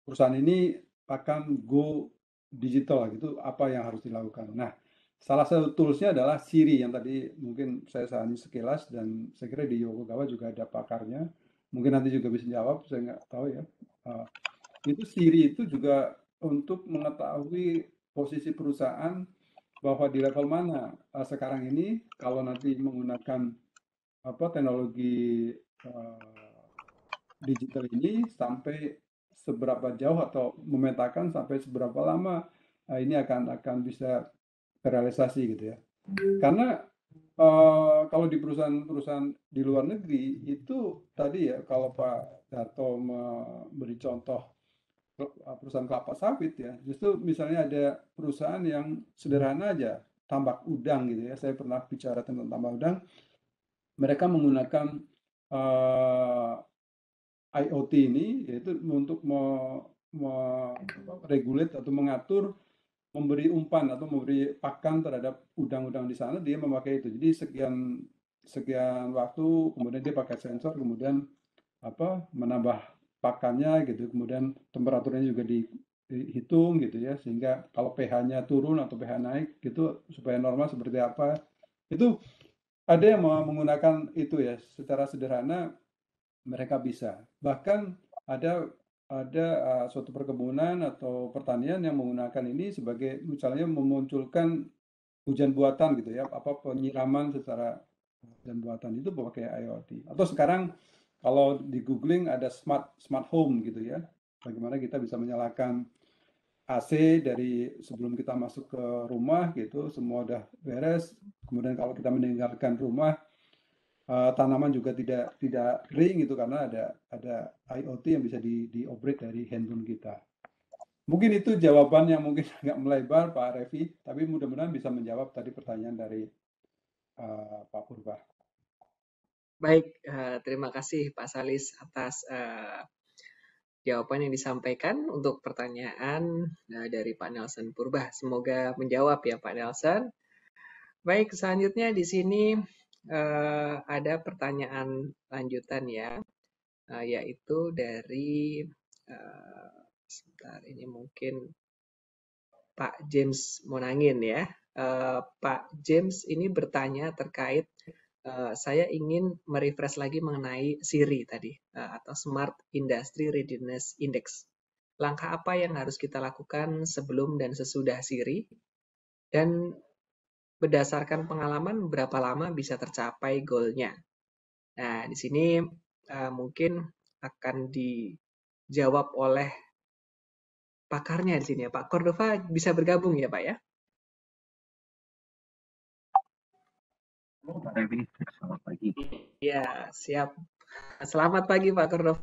perusahaan ini akan go digital gitu, apa yang harus dilakukan. Nah, salah satu toolsnya adalah Siri yang tadi mungkin saya sahani sekilas, dan saya kira di Yokogawa juga ada pakarnya. Mungkin nanti juga bisa jawab, saya nggak tahu ya. Itu Siri itu juga untuk mengetahui posisi perusahaan bahwa di level mana sekarang ini, kalau nanti menggunakan teknologi digital ini sampai seberapa jauh, atau memetakan sampai seberapa lama ini akan bisa terrealisasi gitu ya. Karena kalau di perusahaan-perusahaan di luar negeri itu tadi ya, kalau Pak Darto memberi contoh perusahaan kelapa sawit ya, justru misalnya ada perusahaan yang sederhana aja, tambak udang gitu ya, saya pernah bicara tentang tambak udang, mereka menggunakan IoT ini yaitu untuk regulate atau mengatur, memberi umpan atau memberi pakan terhadap udang-udang di sana, dia memakai itu. Jadi sekian waktu, kemudian dia pakai sensor, kemudian menambah pakannya gitu, kemudian temperaturnya juga dihitung gitu ya, sehingga kalau pH-nya turun atau pH naik gitu supaya normal seperti apa. Itu ada yang menggunakan itu ya, secara sederhana mereka bisa. Bahkan ada suatu perkebunan atau pertanian yang menggunakan ini sebagai misalnya memunculkan hujan buatan gitu ya, penyiraman secara hujan buatan itu pakai IoT. Atau sekarang kalau di googling ada smart home gitu ya, bagaimana kita bisa menyalakan AC dari sebelum kita masuk ke rumah gitu, semua udah beres. Kemudian kalau kita meninggalkan rumah, tanaman juga tidak kering gitu karena ada IoT yang bisa dioperate dari handphone kita. Mungkin itu jawaban yang mungkin agak melebar Pak Revi, tapi mudah-mudahan bisa menjawab tadi pertanyaan dari Pak Purba. Baik, terima kasih Pak Salis atas jawaban yang disampaikan untuk pertanyaan dari Pak Nelson Purba. Semoga menjawab ya Pak Nelson. Baik, selanjutnya di sini ada pertanyaan lanjutan ya, yaitu dari sebentar ini mungkin Pak James Monangin ya. Pak James ini bertanya terkait saya ingin merefresh lagi mengenai SIRI tadi atau Smart Industry Readiness Index. Langkah apa yang harus kita lakukan sebelum dan sesudah SIRI? Dan berdasarkan pengalaman berapa lama bisa tercapai goalnya? Nah, di sini mungkin akan dijawab oleh pakarnya di sini ya, Pak Cordova bisa bergabung ya, Pak ya? Pak Revi, selamat pagi. Ya, siap. Selamat pagi Pak Cordova.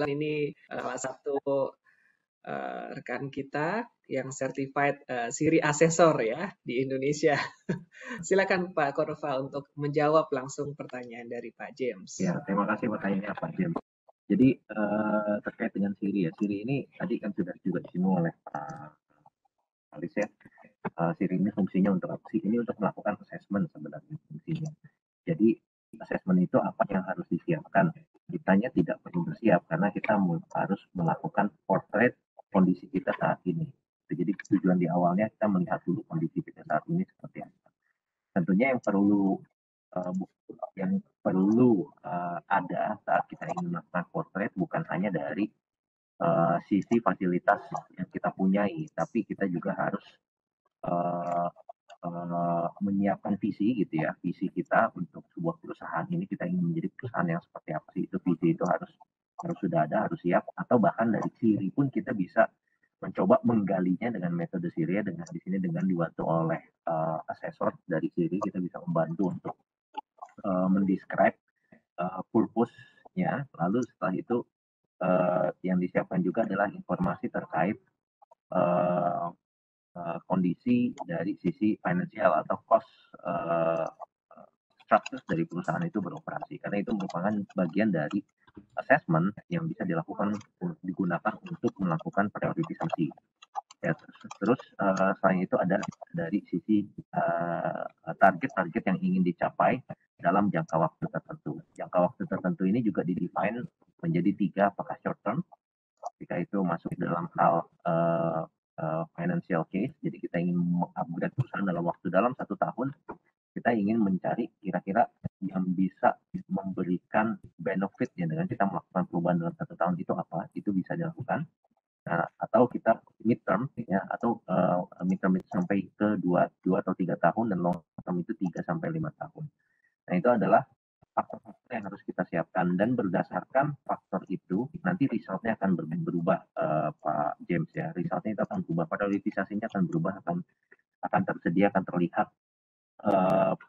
Ini salah satu rekan kita yang certified SIRI Assessor ya di Indonesia. Silakan Pak Cordova untuk menjawab langsung pertanyaan dari Pak James. Ya, terima kasih pertanyaannya Pak James. Jadi terkait dengan SIRI ya, SIRI ini tadi kan sudah juga disinggung oleh Pak Alis ya. SIRI ini fungsinya untuk apa sih? Ini untuk melakukan assessment sebenarnya fungsinya. Jadi assessment itu apa yang harus disiapkan? Kitanya tidak perlu bersiap karena kita harus melakukan portrait kondisi kita saat ini. Jadi tujuan di awalnya kita melihat dulu kondisi kita saat ini seperti apa. Tentunya yang perlu ada saat kita ingin melakukan portrait bukan hanya dari sisi fasilitas yang kita punyai, tapi kita juga harus menyiapkan visi gitu ya, visi kita untuk sebuah perusahaan ini kita ingin menjadi perusahaan yang seperti apa sih, itu visi itu harus sudah ada, harus siap, atau bahkan dari SIRI pun kita bisa mencoba menggalinya dengan metode SIRI dengan di sini dengan dibantu oleh asesor dari SIRI, kita bisa membantu untuk mendescribe purpose-nya, lalu setelah itu yang disiapkan juga adalah informasi terkait kondisi dari sisi finansial atau cost structure dari perusahaan itu beroperasi, karena itu merupakan bagian dari assessment yang bisa digunakan untuk melakukan prioritisasi. Ya, terus selain itu ada dari sisi target-target yang ingin dicapai dalam jangka waktu tertentu. Jangka waktu tertentu ini juga didefine menjadi 3, apakah short term, ketika itu masuk dalam hal financial case, jadi kita ingin mengupgrade perusahaan dalam 1 tahun, kita ingin mencari kira-kira yang bisa memberikan benefit ya dengan kita melakukan perubahan dalam 1 tahun itu apa, itu bisa dilakukan. Nah, atau kita midterm ya, atau midterm itu sampai ke 2 atau 3 tahun, dan long term itu 3 sampai 5 tahun. Nah, itu adalah faktor-faktor yang harus kita siapkan, dan berdasarkan faktor itu nanti resultnya akan berubah Pak James ya, resultnya itu akan berubah, prioritisasinya akan berubah, akan tersedia, akan terlihat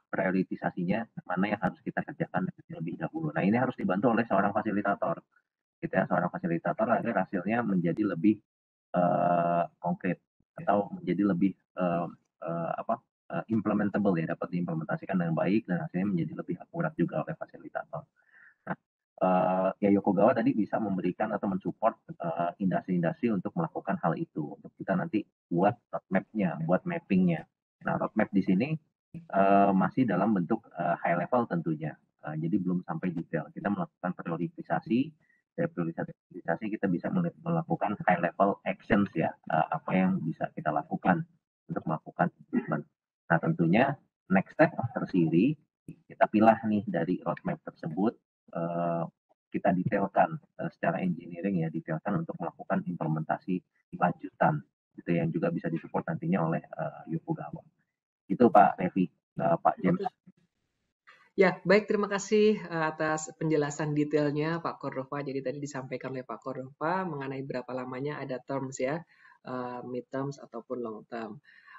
prioritisasinya mana yang harus kita kerjakan lebih dahulu. Nah, ini harus dibantu oleh seorang fasilitator. Kita seorang fasilitator agar hasilnya menjadi lebih konkret atau menjadi lebih implementable ya, dapat diimplementasikan dengan baik dan hasilnya menjadi lebih akurat juga oleh fasilitator. Nah, ya Yokogawa tadi bisa memberikan atau mensupport industri-industri untuk melakukan hal itu. Untuk kita nanti buat roadmap-nya, buat mapping-nya. Nah, roadmap di sini masih dalam bentuk high level tentunya. Jadi belum sampai detail. Kita melakukan priorisasi. Dari priorisasi kita bisa melakukan high level actions ya. Apa yang bisa kita lakukan untuk melakukan improvement. Nah, tentunya next step after series, kita pilih nih dari roadmap tersebut, kita detailkan secara engineering ya, detailkan untuk melakukan implementasi lanjutan gitu yang juga bisa disupport nantinya oleh Yokogawa. Itu Pak Revi, Pak James. Ya, baik, terima kasih atas penjelasan detailnya Pak Cordova. Jadi tadi disampaikan oleh Pak Cordova mengenai berapa lamanya ada terms ya, mid terms ataupun long term.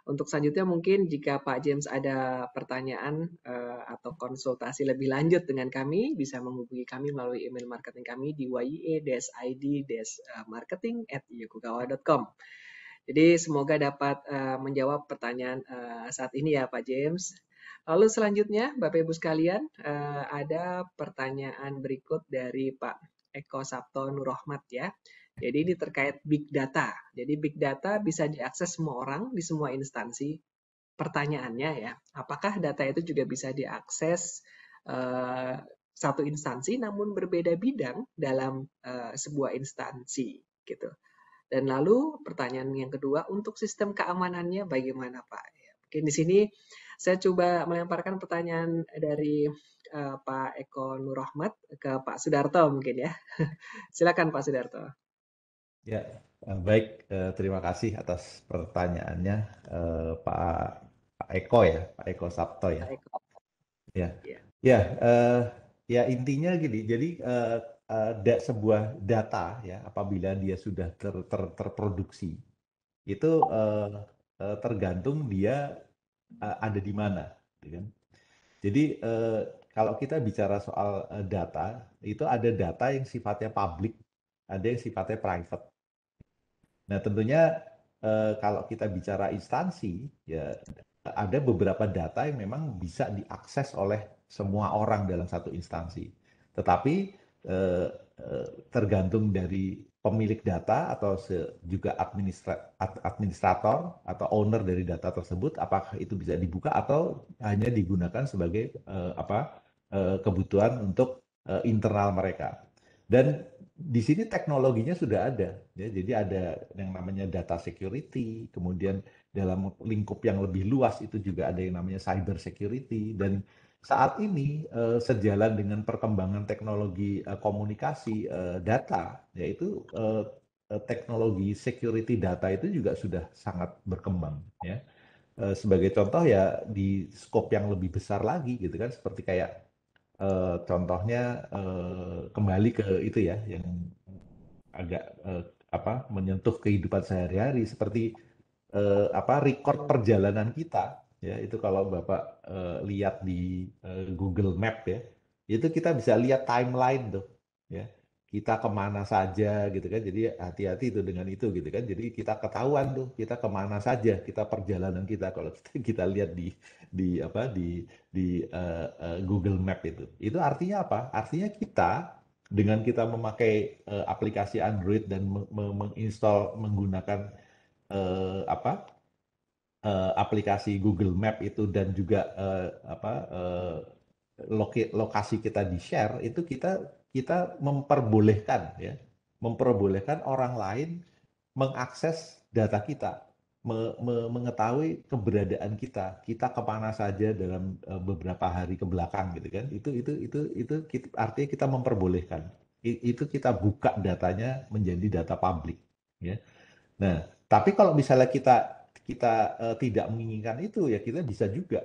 Untuk selanjutnya mungkin jika Pak James ada pertanyaan atau konsultasi lebih lanjut dengan kami, bisa menghubungi kami melalui email marketing kami di yie-id-marketing@yokogawa.com. Jadi semoga dapat menjawab pertanyaan saat ini ya Pak James. Lalu selanjutnya Bapak Ibu sekalian, ada pertanyaan berikut dari Pak Eko Sabto Nurrohmat ya. Jadi ini terkait big data. Jadi big data bisa diakses semua orang di semua instansi. Pertanyaannya ya, apakah data itu juga bisa diakses satu instansi namun berbeda bidang dalam sebuah instansi gitu. Dan lalu pertanyaan yang kedua, untuk sistem keamanannya bagaimana Pak? Ya, mungkin di sini saya coba melemparkan pertanyaan dari Pak Eko Nurrohmat ke Pak Sudarto mungkin ya. Silakan Pak Sudarto. Ya, baik. Terima kasih atas pertanyaannya, Pak Eko ya, Pak Eko Sabto ya. Pak Eko. Ya, Ya. ya, ya intinya gini. Jadi sebuah data ya, apabila dia sudah terproduksi, itu tergantung dia ada di mana, gitu kan? Jadi kalau kita bicara soal data, itu ada data yang sifatnya publik, ada yang sifatnya private. Nah, tentunya kalau kita bicara instansi, ya ada beberapa data yang memang bisa diakses oleh semua orang dalam satu instansi. Tetapi tergantung dari pemilik data atau juga administrator atau owner dari data tersebut, apakah itu bisa dibuka atau hanya digunakan sebagai kebutuhan untuk internal mereka. Dan di sini teknologinya sudah ada, ya. Jadi ada yang namanya data security, kemudian dalam lingkup yang lebih luas itu juga ada yang namanya cyber security. Dan saat ini sejalan dengan perkembangan teknologi komunikasi data, yaitu teknologi security data itu juga sudah sangat berkembang, ya. Sebagai contoh ya di skop yang lebih besar lagi gitu kan, seperti kayak contohnya kembali ke itu ya yang agak menyentuh kehidupan sehari-hari seperti record perjalanan kita ya, itu kalau Bapak lihat di Google Map ya, itu kita bisa lihat timeline tuh ya, kita kemana saja gitu kan. Jadi hati-hati itu dengan itu gitu kan. Jadi kita ketahuan tuh kita kemana saja, kita perjalanan kita kalau kita lihat di Google Map itu artinya apa? Artinya kita dengan kita memakai aplikasi Android dan menginstall menggunakan aplikasi Google Map itu dan juga lokasi kita di share, itu kita memperbolehkan orang lain mengakses data kita, mengetahui keberadaan kita kemana saja dalam beberapa hari ke belakang gitu kan. Itu artinya kita memperbolehkan. Itu kita buka datanya menjadi data publik, ya. Nah, tapi kalau misalnya kita tidak menginginkan itu, ya kita bisa juga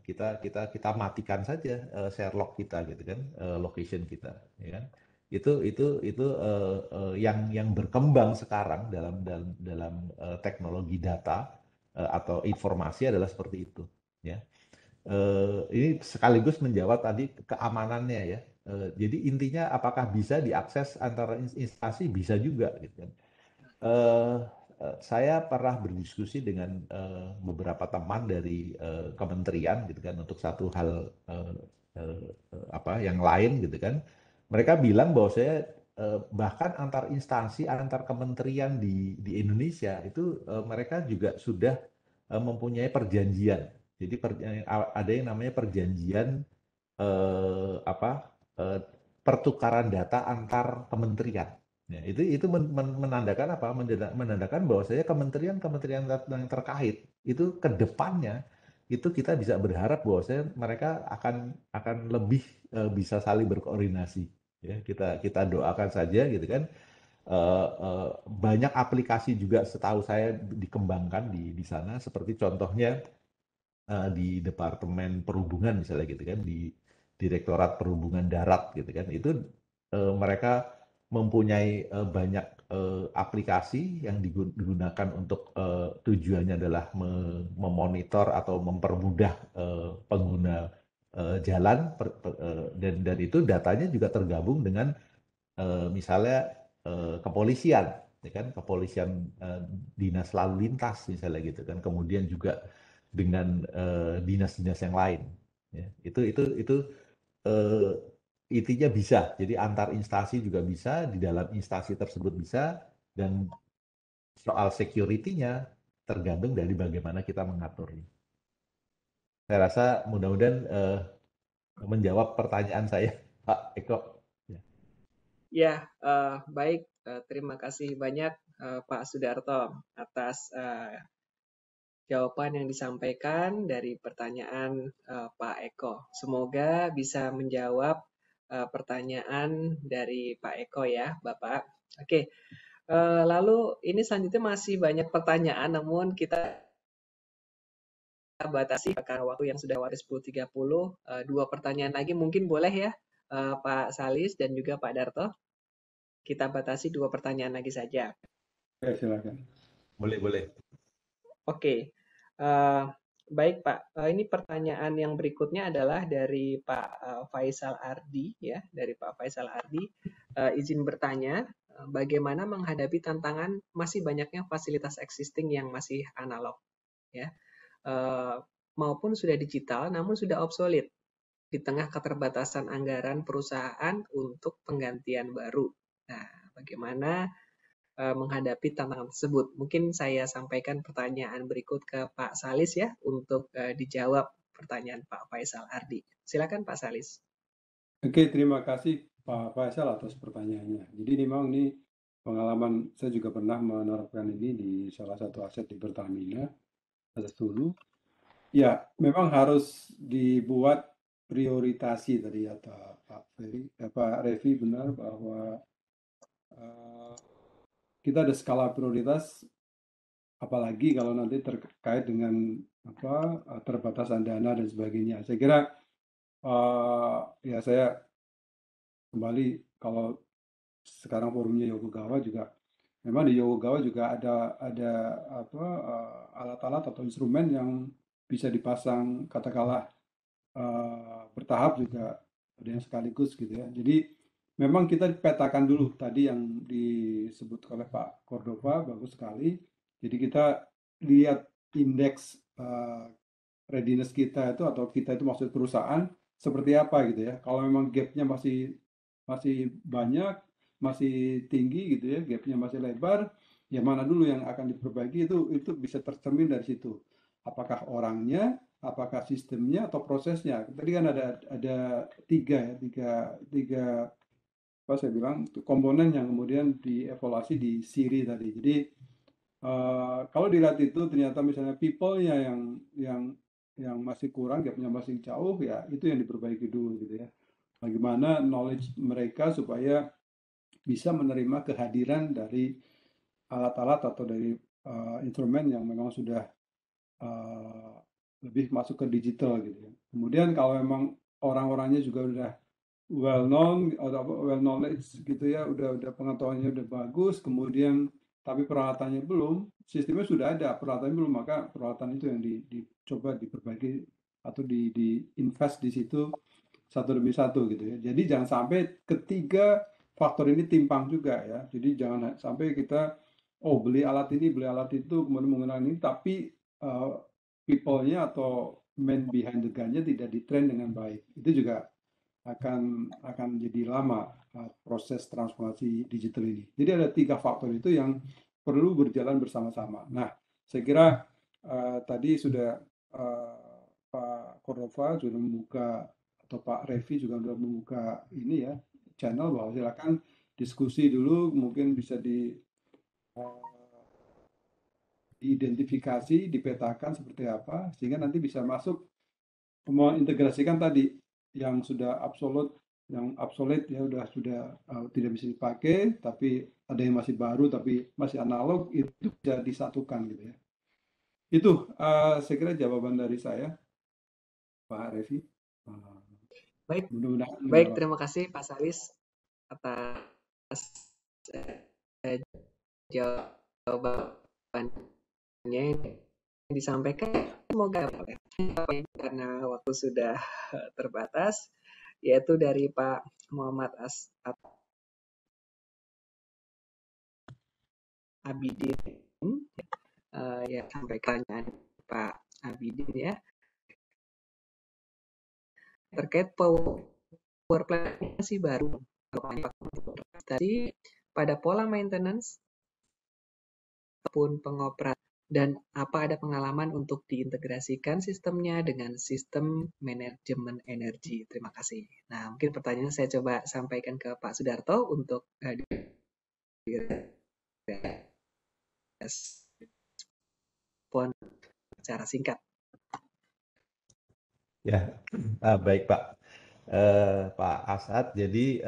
kita matikan saja share log kita gitu kan, location kita, ya kan. Itu yang berkembang sekarang dalam teknologi data atau informasi adalah seperti itu, ya. Ini sekaligus menjawab tadi keamanannya ya. Jadi intinya apakah bisa diakses antara instansi? Bisa juga gitu kan. Saya pernah berdiskusi dengan beberapa teman dari kementerian gitu kan untuk satu hal yang lain gitu kan. mereka bilang bahwa saya bahkan antar instansi, antar kementerian di Indonesia itu mereka juga sudah mempunyai perjanjian. Jadi ada yang namanya perjanjian pertukaran data antar kementerian. Ya, itu menandakan apa? Menandakan bahwa saya kementerian yang terkait itu ke depannya itu kita bisa berharap bahwa mereka akan lebih bisa saling berkoordinasi. Ya, kita doakan saja gitu kan. Banyak aplikasi juga setahu saya dikembangkan di sana, seperti contohnya di Departemen Perhubungan misalnya gitu kan, di Direktorat Perhubungan Darat gitu kan, itu mereka mempunyai banyak aplikasi yang digunakan untuk tujuannya adalah memonitor atau mempermudah pengguna jalan dan itu datanya juga tergabung dengan misalnya kepolisian, ya kan, kepolisian dinas lalu lintas misalnya gitu kan, kemudian juga dengan dinas-dinas yang lain. Ya, itu intinya bisa. Jadi antar instansi juga bisa, di dalam instansi tersebut bisa, dan soal security-nya tergantung dari bagaimana kita mengaturnya. Saya rasa mudah-mudahan menjawab pertanyaan saya, Pak Eko. Ya, baik. Terima kasih banyak Pak Sudarto atas jawaban yang disampaikan dari pertanyaan Pak Eko. Semoga bisa menjawab pertanyaan dari Pak Eko ya, Bapak. Oke, lalu ini selanjutnya masih banyak pertanyaan, namun kita batasi karena waktu yang sudah waktu 10.30. Dua pertanyaan lagi mungkin boleh ya, Pak Salis dan juga Pak Darto. Kita batasi 2 pertanyaan lagi saja. Oke, silakan. Boleh. Oke, baik Pak. Ini pertanyaan yang berikutnya adalah dari Pak Faisal Ardi ya, dari Pak Faisal Ardi. Izin bertanya, bagaimana menghadapi tantangan masih banyaknya fasilitas existing yang masih analog ya, maupun sudah digital namun sudah obsolete di tengah keterbatasan anggaran perusahaan untuk penggantian baru. Nah, bagaimana menghadapi tantangan tersebut? Mungkin saya sampaikan pertanyaan berikut ke Pak Salis ya untuk dijawab pertanyaan Pak Faisal Ardi. Silakan Pak Salis. Oke, terima kasih Pak Faisal atas pertanyaannya. Jadi memang ini pengalaman saya juga pernah menerapkan ini di salah satu aset di Pertamina, aset Hulu. Ya, memang harus dibuat prioritasi tadi kata Pak Revi benar bahwa kita ada skala prioritas, apalagi kalau nanti terkait dengan terbatasan dana dan sebagainya. Saya kira ya saya kembali, kalau sekarang forumnya Yokogawa juga, memang di Yokogawa juga ada alat-alat atau instrumen yang bisa dipasang katakanlah bertahap, juga ada yang sekaligus gitu ya. Jadi memang kita petakan dulu tadi yang disebut oleh Pak Cordova, bagus sekali. Jadi kita lihat indeks readiness kita itu, atau kita itu maksud perusahaan seperti apa gitu ya. Kalau memang gapnya masih banyak, masih tinggi gitu ya, gapnya masih lebar, ya mana dulu yang akan diperbaiki, itu bisa tercermin dari situ. Apakah orangnya, apakah sistemnya, atau prosesnya. Tadi kan ada tiga apa saya bilang komponen yang kemudian dievaluasi di SIRI tadi. Jadi kalau dilihat itu ternyata misalnya people-nya yang masih kurang, gapnya masih jauh, ya itu yang diperbaiki dulu gitu ya. Bagaimana knowledge mereka supaya bisa menerima kehadiran dari alat-alat atau dari instrumen yang memang sudah lebih masuk ke digital gitu ya. Kemudian kalau memang orang-orangnya juga udah well known atau well knowledge gitu ya, udah pengetahuannya udah bagus, kemudian tapi peralatannya belum, sistemnya sudah ada, peralatannya belum, maka peralatan itu yang dicoba diperbaiki atau di invest di situ satu demi satu gitu ya. Jadi jangan sampai ketiga faktor ini timpang juga ya. Jadi jangan sampai kita beli alat ini, beli alat itu, kemudian menggunakan ini, tapi people-nya atau man behind the gun-nya tidak ditrain dengan baik. Itu juga akan jadi lama proses transformasi digital ini. Jadi ada 3 faktor itu yang perlu berjalan bersama-sama. Nah, saya kira tadi sudah Pak Cordova sudah membuka, atau Pak Revi juga sudah membuka ini ya, channel, bahwa silakan diskusi dulu, mungkin bisa diidentifikasi, dipetakan seperti apa, sehingga nanti bisa masuk mengintegrasikan tadi yang sudah yang obsolete ya sudah tidak bisa dipakai, tapi ada yang masih baru tapi masih analog, itu bisa disatukan gitu ya. Itu saya kira jawaban dari saya, Pak Revi. Baik, Mudah-mudahan baik, menjawab. terima kasih Pak Salis atas jawabannya yang disampaikan. Semoga karena waktu sudah terbatas, yaitu dari Pak Muhammad Abidin, ya sampaikan Pak Abidin ya, terkait power plant masih baru. Tadi pada pola maintenance ataupun pengoperasian, dan apa ada pengalaman untuk diintegrasikan sistemnya dengan sistem manajemen energi. Terima kasih. Nah, mungkin pertanyaan saya coba sampaikan ke Pak Sudarto untuk respon secara singkat. Ya, baik Pak. Pak Asad, jadi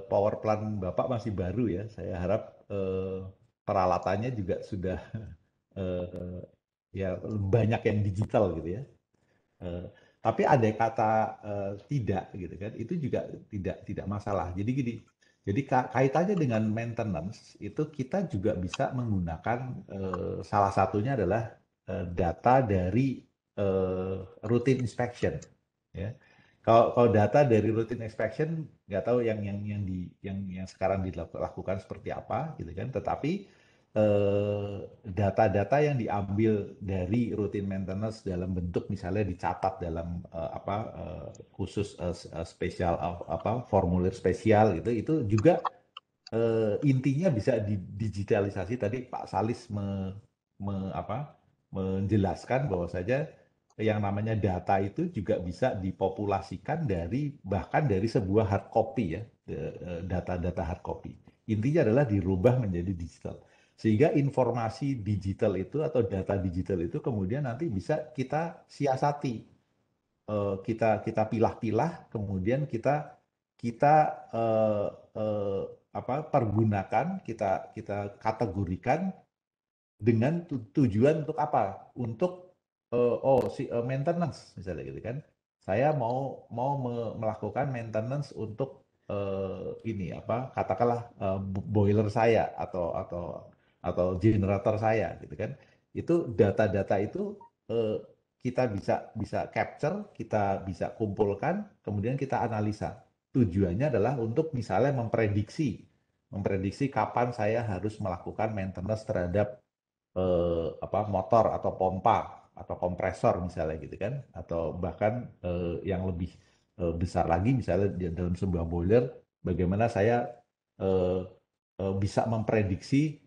power plant Bapak masih baru ya. Saya harap peralatannya juga sudah ya banyak yang digital gitu ya. Tapi ada kata tidak gitu kan, itu juga tidak masalah. Jadi gini, jadi kaitannya dengan maintenance itu kita juga bisa menggunakan salah satunya adalah data dari routine inspection. Ya. Kalau data dari routine inspection nggak tahu yang sekarang dilakukan seperti apa gitu kan. Tetapi data-data yang diambil dari routine maintenance dalam bentuk misalnya dicatat dalam khusus spesial formulir spesial gitu, itu juga intinya bisa didigitalisasi. Tadi Pak Salis menjelaskan bahwa saja yang namanya data itu juga bisa dipopulasikan bahkan dari sebuah hard copy ya, data-data hard copy. Intinya adalah dirubah menjadi digital. Sehingga informasi digital itu atau data digital itu kemudian nanti bisa kita siasati, kita pilah-pilah, kemudian kita pergunakan, kita kategorikan dengan tujuan untuk apa? Untuk maintenance misalnya gitu kan. Saya mau melakukan maintenance untuk katakanlah boiler saya atau generator saya gitu kan. Itu data-data itu kita bisa capture, kita bisa kumpulkan, kemudian kita analisa. Tujuannya adalah untuk misalnya memprediksi kapan saya harus melakukan maintenance terhadap motor atau pompa atau kompresor misalnya gitu kan, atau bahkan yang lebih besar lagi misalnya dalam sebuah boiler, bagaimana saya bisa memprediksi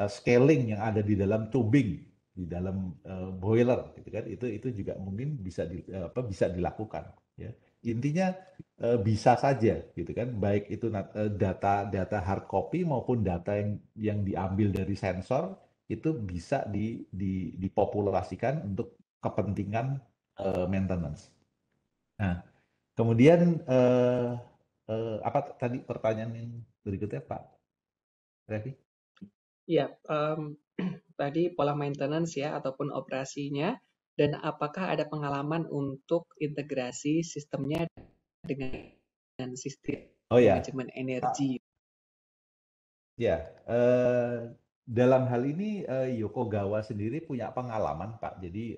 scaling yang ada di dalam tubing di dalam boiler gitu kan, itu juga mungkin bisa dilakukan ya. Intinya bisa saja gitu kan, baik itu data hard copy maupun data yang diambil dari sensor itu bisa dipopulasikan untuk kepentingan maintenance. Nah, kemudian apa tadi pertanyaan yang berikutnya Pak Revi? Iya, tadi pola maintenance ya ataupun operasinya, dan apakah ada pengalaman untuk integrasi sistemnya dengan sistem manajemen energi? Ya, dalam hal ini Yokogawa sendiri punya pengalaman Pak. Jadi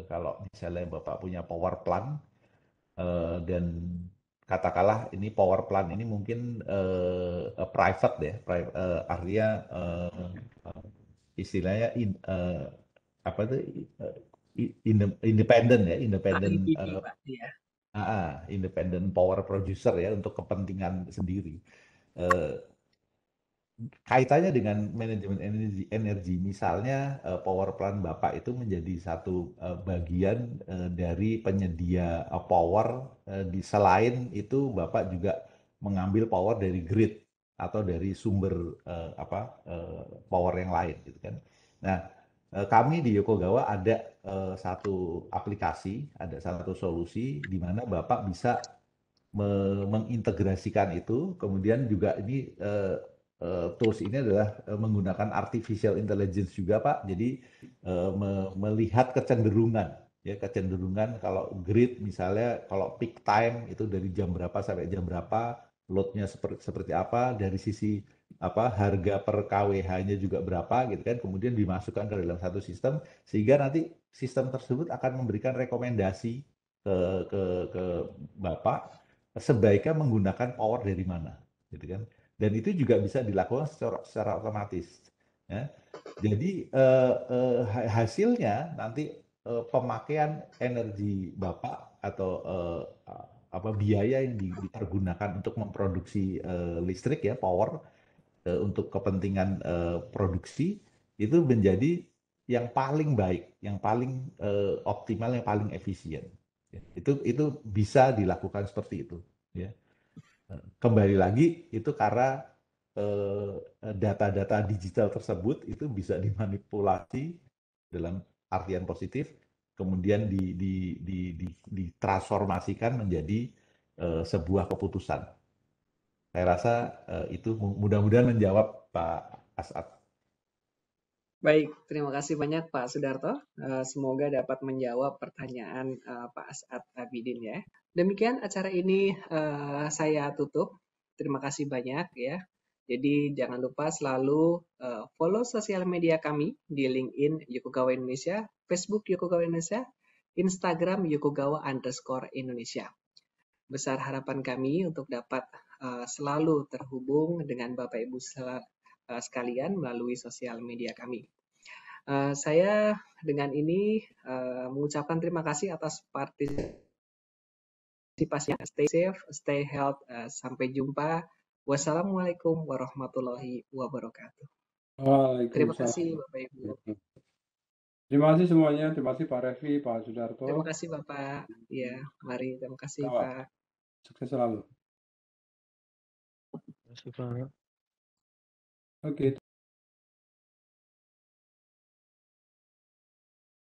kalau misalnya Bapak punya power plant dan katakanlah ini power plant ini mungkin private ya, artinya istilahnya independen ya, independen. Pak, ya. independent power producer ya untuk kepentingan sendiri. Kaitannya dengan manajemen energi, misalnya power plant Bapak itu menjadi satu bagian dari penyedia power. Selain itu Bapak juga mengambil power dari grid atau dari sumber power yang lain, gitu kan. Nah, kami di Yokogawa ada satu aplikasi, ada satu solusi di mana Bapak bisa mengintegrasikan itu. Kemudian juga ini tools ini adalah menggunakan artificial intelligence juga, Pak. Jadi melihat kecenderungan, ya kecenderungan kalau grid misalnya kalau peak time itu dari jam berapa sampai jam berapa, loadnya seperti apa, dari sisi harga per kWh-nya juga berapa, gitu kan. Kemudian dimasukkan ke dalam satu sistem sehingga nanti sistem tersebut akan memberikan rekomendasi ke Bapak sebaiknya menggunakan power dari mana, gitu kan? Dan itu juga bisa dilakukan secara otomatis. Ya. Jadi hasilnya nanti pemakaian energi Bapak atau biaya yang dipergunakan untuk memproduksi listrik ya, power untuk kepentingan produksi itu menjadi yang paling baik, yang paling optimal, yang paling efisien. Itu bisa dilakukan seperti itu. Ya. Kembali lagi itu karena data-data digital tersebut itu bisa dimanipulasi dalam artian positif, kemudian ditransformasikan menjadi sebuah keputusan. Saya rasa itu mudah-mudahan menjawab Pak As'ad. Baik, terima kasih banyak Pak Sudarto. Semoga dapat menjawab pertanyaan Pak As'ad Abidin ya. Demikian acara ini saya tutup. Terima kasih banyak ya. Jadi jangan lupa selalu follow sosial media kami di LinkedIn Yokogawa Indonesia, Facebook Yokogawa Indonesia, Instagram Yokogawa_Indonesia. Besar harapan kami untuk dapat selalu terhubung dengan Bapak Ibu sekalian melalui sosial media kami. Saya dengan ini mengucapkan terima kasih atas partisipasinya. Stay safe, stay healthy. Sampai jumpa. Wassalamualaikum warahmatullahi wabarakatuh. Terima kasih Bapak Ibu. Terima kasih semuanya. Terima kasih Pak Refli, Pak Sudarto. Terima kasih Bapak. Ya, mari. Terima kasih Pak. Sukses selalu. Terima kasih Pak. Oke.